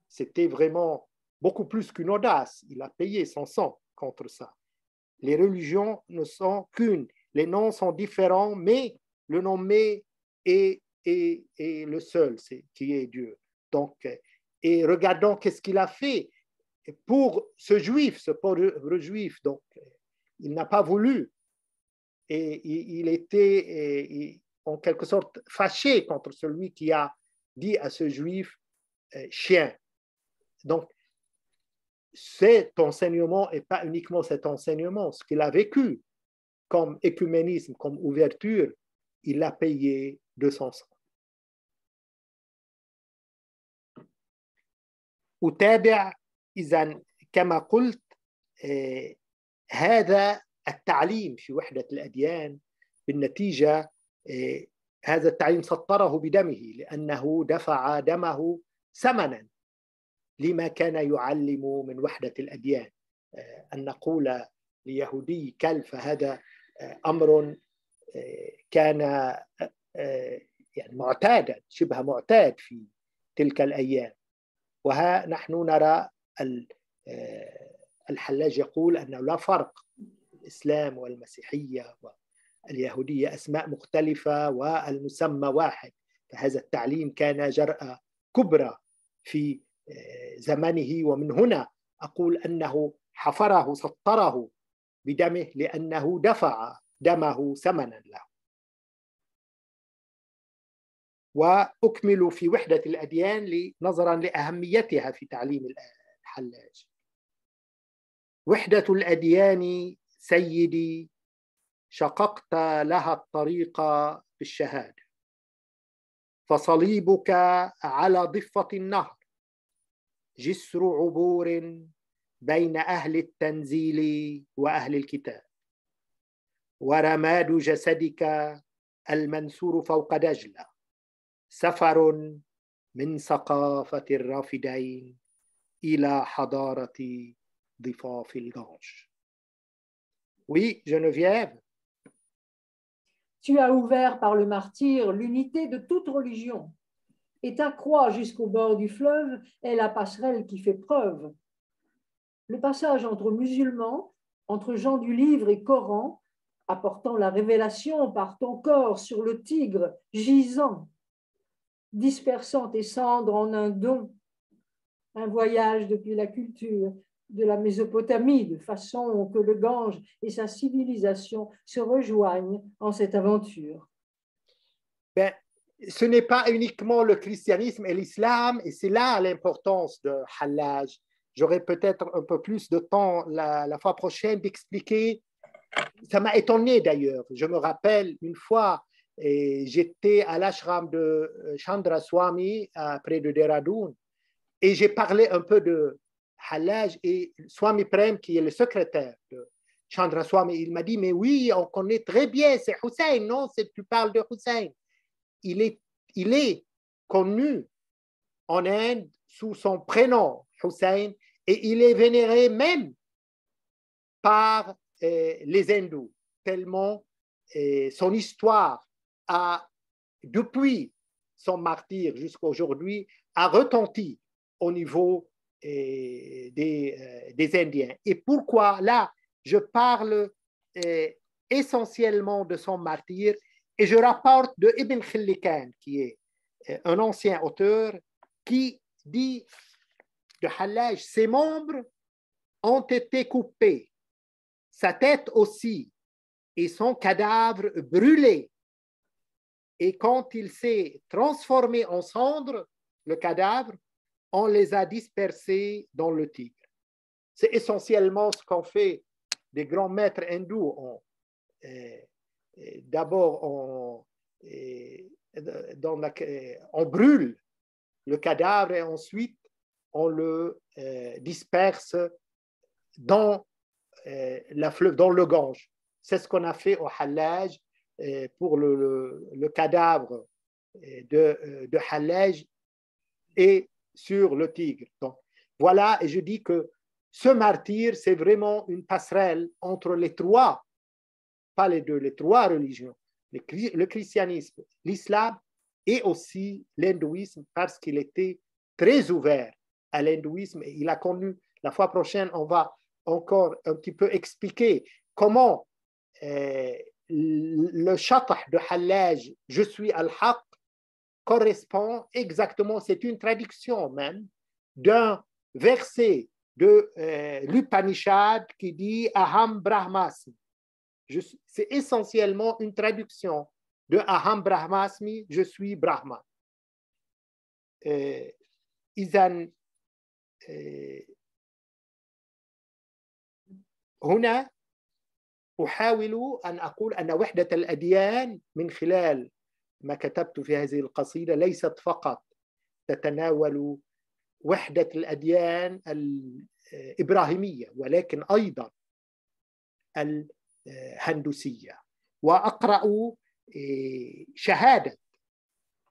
c'était vraiment beaucoup plus qu'une audace. Il a payé son sang contre ça. Les religions ne sont qu'une. Les noms sont différents, mais le nommé est le seul, qui est Dieu. Donc, et regardons qu'est-ce qu'il a fait pour ce juif, ce pauvre juif. Donc, il n'a pas voulu. Et il était en quelque sorte fâché contre celui qui a dit à ce juif chien. Donc, cet enseignement, et pas uniquement cet enseignement, ce qu'il a vécu comme écuménisme, comme ouverture, il l'a payé de son sang. أتابع إذن كما قلت هذا التعليم في وحدة الأديان بالنتيجة هذا التعليم سطره بدمه لأنه دفع دمه ثمنا لما كان يعلم من وحدة الأديان. أن نقول ليهودي كلب فهذا أمر كان يعني معتادا، شبه معتاد في تلك الأيام. وها نحن نرى الحلاج يقول أنه لا فرق، الإسلام والمسيحية واليهودية أسماء مختلفة والمسمى واحد. فهذا التعليم كان جرأة كبرى في زمنه، ومن هنا أقول أنه حفره سطره بدمه لأنه دفع دمه ثمنا له. وأكمل في وحدة الأديان نظرا لأهميتها في تعليم الحلاج. وحدة الأديان سيدي شققت لها الطريق بالشهادة فصليبك على ضفة النهر جسر عبور بين أهل التنزيل وأهل الكتاب ورماد جسدك المنثور فوق دجلة سفر من ثقافة الرافدين إلى حضارة ضفاف الغانج. Oui, Geneviève. Tu as ouvert par le martyre l'unité de toute religion, et ta croix jusqu'au bord du fleuve est la passerelle qui fait preuve. Le passage entre musulmans, entre gens du livre et Coran, apportant la révélation par ton corps sur le Tigre gisant, dispersant tes cendres en un don, un voyage depuis la culture de la Mésopotamie, de façon que le Gange et sa civilisation se rejoignent en cette aventure. Ben, ce n'est pas uniquement le christianisme et l'islam, et c'est là l'importance de Hallaj. J'aurai peut-être un peu plus de temps la fois prochaine d'expliquer. Ça m'a étonné d'ailleurs. Je me rappelle une fois, j'étais à l'ashram de Chandra Swami près de Dehradun, et j'ai parlé un peu de Hallaj, et Swami Prem, qui est le secrétaire de Chandra Swami, il m'a dit, mais oui, on connaît très bien, c'est Hussein, non? Tu parles de Hussein. Il est connu en Inde sous son prénom Hussein, et il est vénéré même par les hindous, tellement son histoire a, depuis son martyre jusqu'à aujourd'hui, a retenti au niveau des Indiens. Et pourquoi là, je parle essentiellement de son martyre, et je rapporte de Ibn Khillikan, qui est un ancien auteur, qui dit de Hallaj, ses membres ont été coupés, sa tête aussi, et son cadavre brûlé. Et quand il s'est transformé en cendres, le cadavre, on les a dispersés dans le Tigre. C'est essentiellement ce qu'ont fait des grands maîtres hindous. D'abord, on brûle le cadavre et ensuite on le disperse dans la fleuve, dans le Gange. C'est ce qu'on a fait au Hallaj pour le cadavre de Hallaj et sur le Tigre. Donc, voilà, et je dis que ce martyre, c'est vraiment une passerelle entre les trois, pas les deux, les trois religions, le christianisme, l'islam et aussi l'hindouisme, parce qu'il était très ouvert à l'hindouisme. Et il a connu, la fois prochaine, on va encore un petit peu expliquer comment le chatah de Hallaj, je suis al-Haq, correspond exactement, c'est une traduction même, d'un verset de l'Upanishad qui dit Aham Brahmasmi. C'est essentiellement une traduction de Aham Brahmasmi, je suis Brahma. إذن هنا أحاول أن أقول أن وحدة الأديان من خلال ما كتبت في هذه القصيدة ليست فقط تتناول وحدة الأديان الإبراهيمية ولكن أيضا الهندوسية. وأقرأ شهادة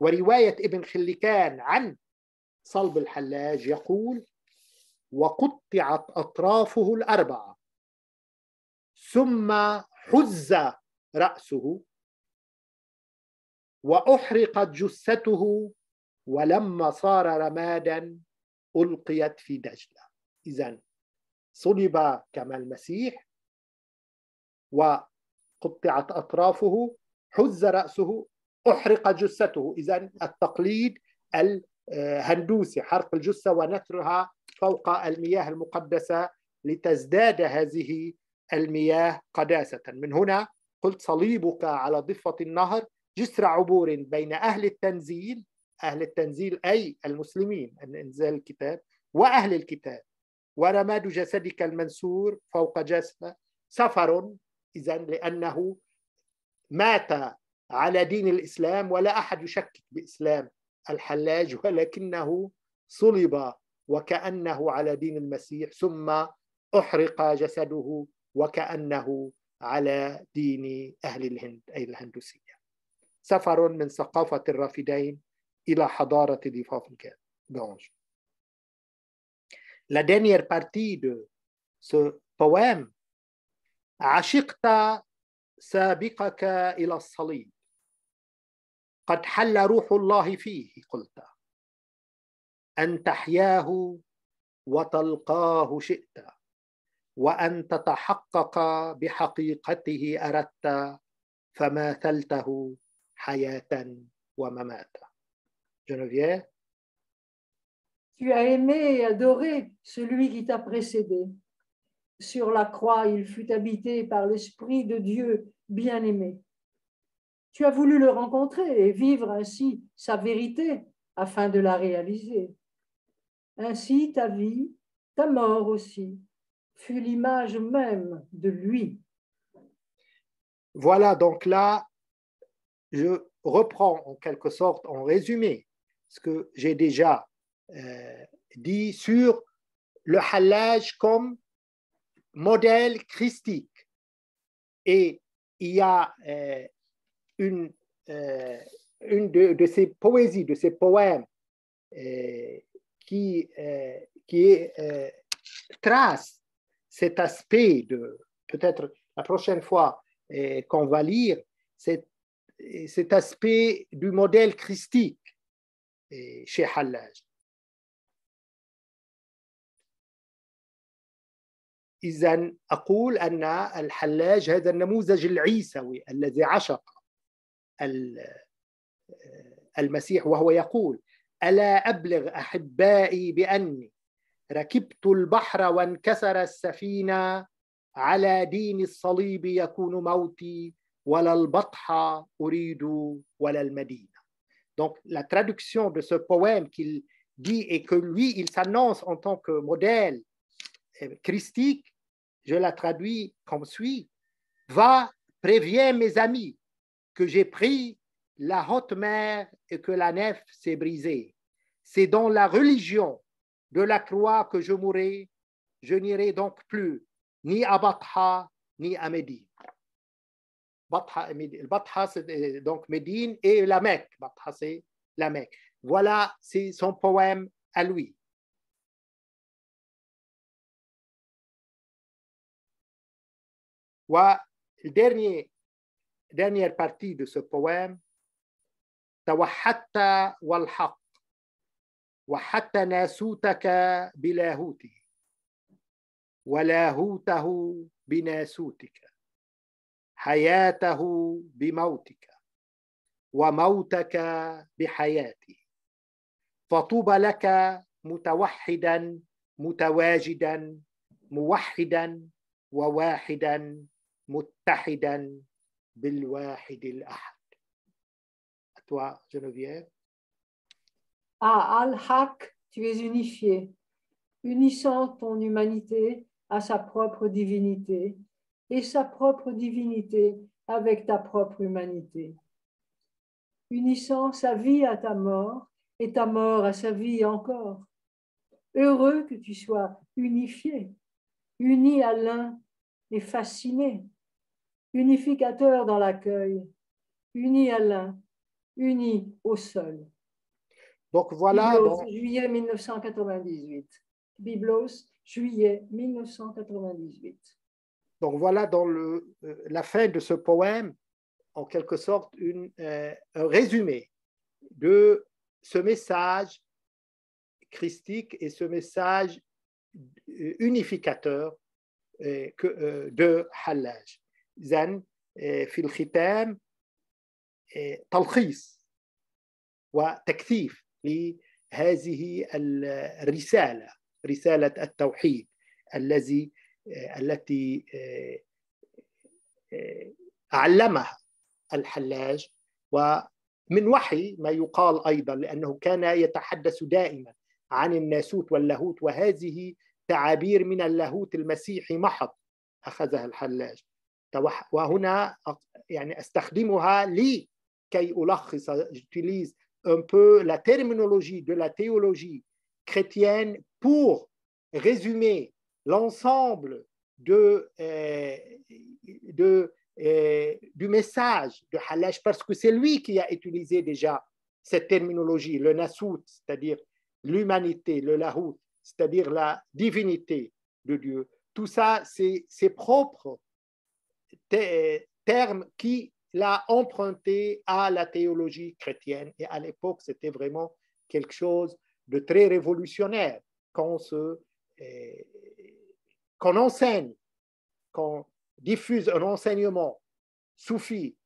ورواية ابن خلكان عن صلب الحلاج يقول وقطعت أطرافه الأربعة ثم حز رأسه وأحرقت جثته ولما صار رمادا ألقيت في دجلة. إذن صلب كما المسيح وقطعت أطرافه حز رأسه أحرق جثته. إذن التقليد الهندوسي حرق الجثة ونثرها فوق المياه المقدسة لتزداد هذه المياه قداسة. من هنا قلت صليبك على ضفة النهر جسر عبور بين أهل التنزيل أي المسلمين إنزال الكتاب وأهل الكتاب ورماد جسدك المنثور فوق جسد سفر. إذن لأنه مات على دين الإسلام ولا أحد يشكك بإسلام الحلاج، ولكنه صلب وكأنه على دين المسيح، ثم أحرق جسده وكأنه على دين أهل الهند أي الهندوسية. سفر من ثقافة الرافدين إلى حضارة ضفاف Gange. La dernière partie de ce poème: عشقت سابقك إلى الصليب، قد حل روح الله فيه، قلت أن تحياه وتلقاه شئت، وأن تتحقق بحقيقته أردت، فماثلته حياة ومماتا. Geneviève. Tu as aimé et adoré celui qui t'a précédé. Sur la croix, il fut habité par l'Esprit de Dieu bien-aimé. Tu as voulu le rencontrer et vivre ainsi sa vérité afin de la réaliser. Ainsi, ta vie, ta mort aussi, fut l'image même de lui. Voilà, donc là, je reprends en quelque sorte, en résumé, ce que j'ai déjà dit sur le Hallaj comme modèle christique. Et il y a une de ces poésies, de ces poèmes qui trace cet aspect de, peut-être la prochaine fois qu'on va lire, cet aspect du modèle christique chez Hallaj. إذن أقول أن الحلاج هذا النموذج العيسوي الذي عشق المسيح، وهو يقول: ألا أبلغ أحبائي بأني ركبت البحر وانكسر السفينة، على دين الصليب يكون موتي، ولا البطح أريد ولا المدينة. Donc la traduction de ce poème qu'il dit et que lui il s'annonce en tant que modèle christique, je la traduis comme suit: va, préviens mes amis que j'ai pris la haute mer et que la nef s'est brisée. C'est dans la religion de la croix que je mourrai. Je n'irai donc plus ni à Batha ni à Médine. Batha, c'est donc Médine, et la Mecque. Batha, c'est la Mecque. Voilà, c'est son poème à lui. Dernière partie de ce poème: توحدت والحق وحدت ناسوتك بلاهوته ولاهوته بناسوتك، حياته بموتك وموتك بحياته، فطوبى لك متوحدا متواجدا موحدا وواحدا متحدا بالواحد الأحد. À toi, Geneviève. À Al-Haq, tu es unifié, unissant ton humanité à sa propre divinité et sa propre divinité avec ta propre humanité, unissant sa vie à ta mort et ta mort à sa vie encore. Heureux que tu sois unifié, uni à l'un et fasciné, unificateur dans l'accueil, uni à l'un, uni au seul. Donc voilà. Byblos, juillet 1998. Byblos, juillet 1998. Donc voilà dans la fin de ce poème, en quelque sorte, un résumé de ce message christique et ce message unificateur de Hallaj. إذن في الختام تلخيص وتكثيف لهذه الرسالة، رسالة التوحيد التي علمها الحلاج، ومن وحي ما يقال أيضا، لأنه كان يتحدث دائما عن الناسوت واللاهوت، وهذه تعابير من اللاهوت المسيحي محض أخذها الحلاج. وهنا يعني أستخدمها لكي ألخص. J'utilise un peu la terminologie de la théologie chrétienne pour résumer l'ensemble du message de Hallaj, parce que c'est lui qui a utilisé déjà cette terminologie, le Nassout, c'est-à-dire l'humanité, le Lahout, c'est-à-dire la divinité de Dieu. Tout ça, c'est ses propres termes qu'il a emprunté à la théologie chrétienne. Et à l'époque, c'était vraiment quelque chose de très révolutionnaire qu'on enseigne, qu'on diffuse un enseignement soufi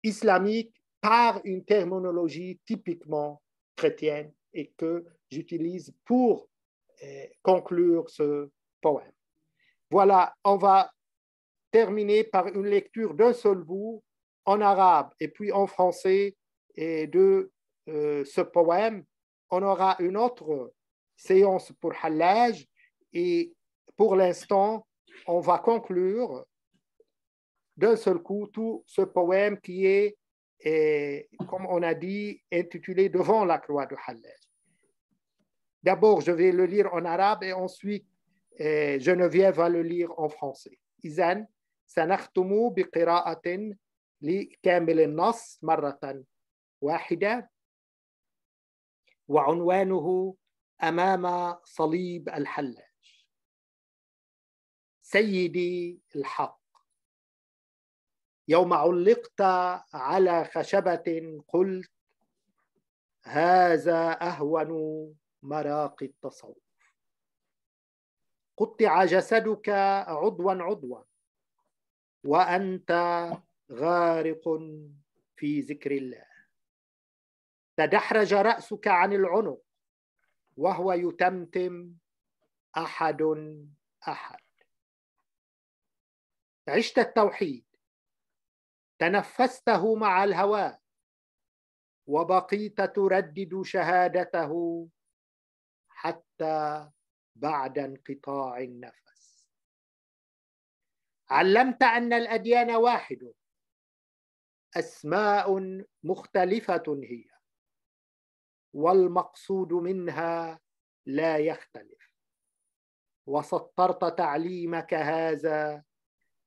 islamique par une terminologie typiquement chrétienne et que j'utilise pour conclure ce poème. Voilà, on va terminer par une lecture d'un seul bout en arabe et puis en français et de ce poème. On aura une autre séance pour Hallaj et pour l'instant, on va conclure d'un seul coup tout ce poème qui est, comme on a dit, intitulé Devant la croix de Hallaj. D'abord, je vais le lire en arabe et ensuite, Geneviève va le lire en français. إذن سنختم بقراءة لكامل النص مرة واحدة وعنوانه أمام صليب الحلاج. سيدي الحق، يوم علقت على خشبة قلت هذا أهون مراقي التصوف. قطع جسدك عضوا عضوا وأنت غارق في ذكر الله. تدحرج رأسك عن العنق وهو يتمتم أحد أحد. عشت التوحيد، تنفسته مع الهواء وبقيت تردد شهادته حتى بعد انقطاع النفس. علمت أن الأديان واحد، أسماء مختلفة هي، والمقصود منها لا يختلف. وسطرت تعليمك هذا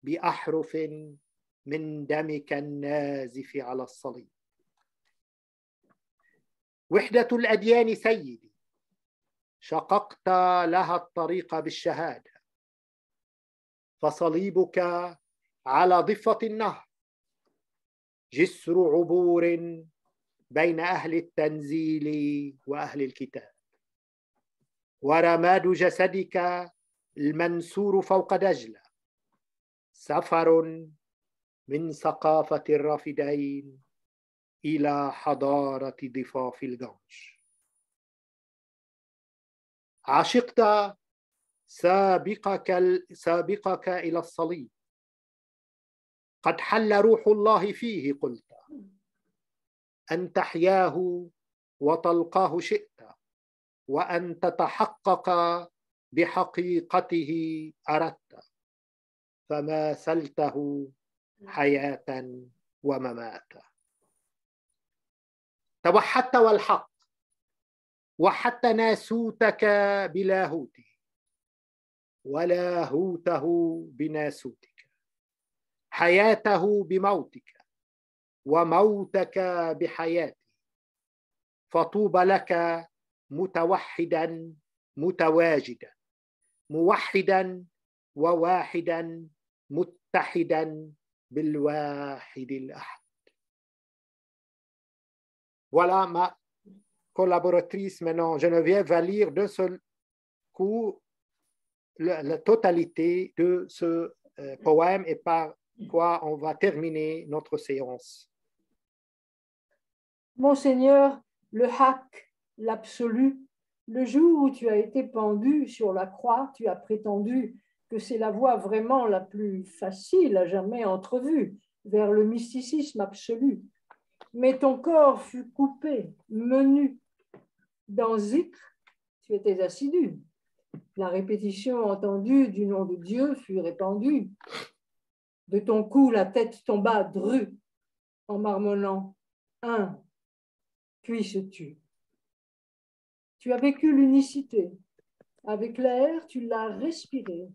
بأحرف من دمك النازف على الصليب. وحدة الأديان سيدي، شققت لها الطريق بالشهادة، فصليبك على ضفة النهر، جسر عبور بين أهل التنزيل وأهل الكتاب. ورماد جسدك المنسور فوق دجلة، سفر من ثقافة الرافدين إلى حضارة ضفاف الجنج. عشقت سابقك إلى الصليب، قد حل روح الله فيه قلت، أن تحياه وتلقاه شئت، وأن تتحقق بحقيقته أردت، فماثلته حياة ومماتا. توحدت والحق، وحدت ناسوتك بلاهوته، ولاهوته بناسوتك، حياته بموتك، وموتك بحياته. فطوبى لك متوحدا متواجدا، موحدا وواحدا متحدا بالواحد الأحد. Voilà ma collaboratrice maintenant, Geneviève, va lire d'un seul coup la totalité de ce poème et par quoi on va terminer notre séance. Mon Seigneur, le haq, l'absolu, le jour où tu as été pendu sur la croix, tu as prétendu que c'est la voie vraiment la plus facile à jamais entrevue vers le mysticisme absolu. Mais ton corps fut coupé, menu. Dans Zikr, tu étais assidu. La répétition entendue du nom de Dieu fut répandue. De ton cou, la tête tomba drue en marmonnant « un », puis se tut. Tu as vécu l'unicité. Avec l'air, tu l'as respiré.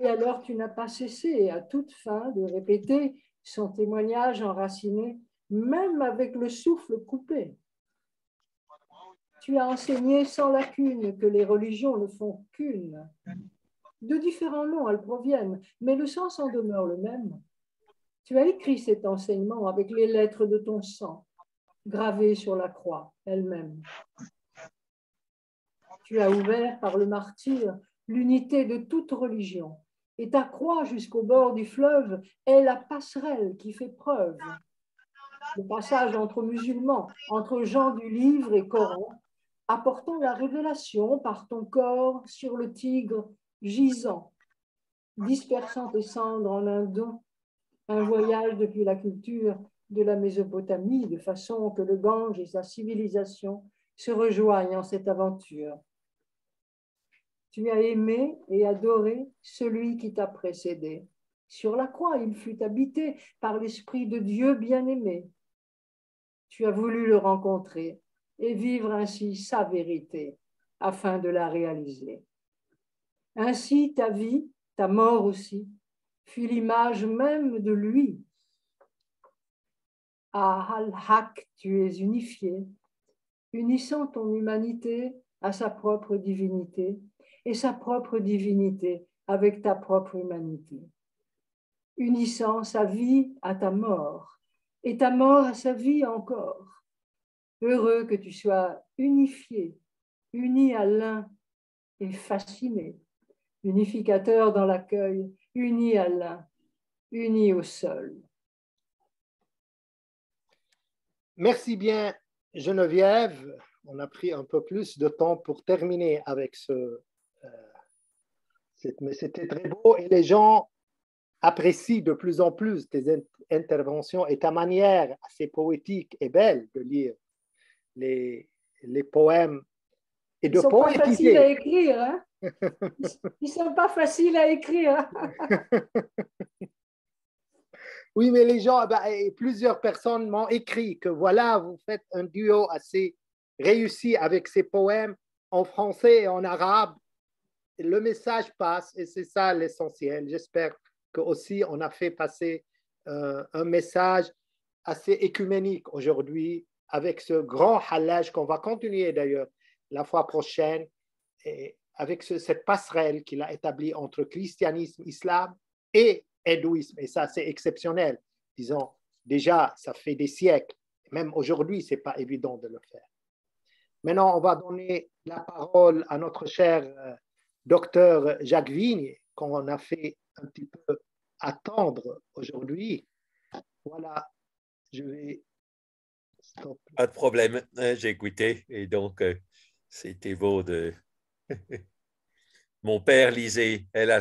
Et alors, tu n'as pas cessé à toute fin de répéter son témoignage enraciné, même avec le souffle coupé. Tu as enseigné sans lacune que les religions ne font qu'une. De différents noms elles proviennent, mais le sens en demeure le même. Tu as écrit cet enseignement avec les lettres de ton sang, gravées sur la croix elle-même. Tu as ouvert par le martyre l'unité de toute religion, et ta croix jusqu'au bord du fleuve est la passerelle qui fait preuve. Le passage entre musulmans, entre gens du livre et Coran, apportant la révélation par ton corps sur le Tigre gisant, dispersant tes cendres en un don, un voyage depuis la culture de la Mésopotamie, de façon que le Gange et sa civilisation se rejoignent en cette aventure. Tu as aimé et adoré celui qui t'a précédé. Sur la croix, il fut habité par l'Esprit de Dieu bien-aimé. Tu as voulu le rencontrer et vivre ainsi sa vérité afin de la réaliser. Ainsi, ta vie, ta mort aussi, fut l'image même de lui. À Al-Haq, tu es unifié, unissant ton humanité à sa propre divinité et sa propre divinité avec ta propre humanité, unissant sa vie à ta mort et ta mort à sa vie encore. Heureux que tu sois unifié, uni à l'un et fasciné, unificateur dans l'accueil, uni à l'un, uni au seul. Merci bien, Geneviève. On a pris un peu plus de temps pour terminer avec mais c'était très beau et les gens apprécient de plus en plus tes interventions et ta manière assez poétique et belle de lire les poèmes et de poétiser. Ils ne sont pas faciles à écrire, hein? Ils ne sont pas faciles à écrire. Oui, mais les gens, plusieurs personnes m'ont écrit que voilà, vous faites un duo assez réussi avec ces poèmes en français et en arabe. Le message passe et c'est ça l'essentiel. J'espère que aussi on a fait passer un message assez écuménique aujourd'hui avec ce grand halage qu'on va continuer d'ailleurs la fois prochaine et avec cette passerelle qu'il a établie entre christianisme, islam et hindouisme. Et ça, c'est exceptionnel. Disons, déjà, ça fait des siècles. Même aujourd'hui, ce n'est pas évident de le faire. Maintenant, on va donner la parole à notre cher docteur Jacques Vigne, qu'on a fait un petit peu attendre aujourd'hui. Voilà, je vais stopper. Pas de problème, j'ai écouté et donc c'était beau de... Mon père lisait El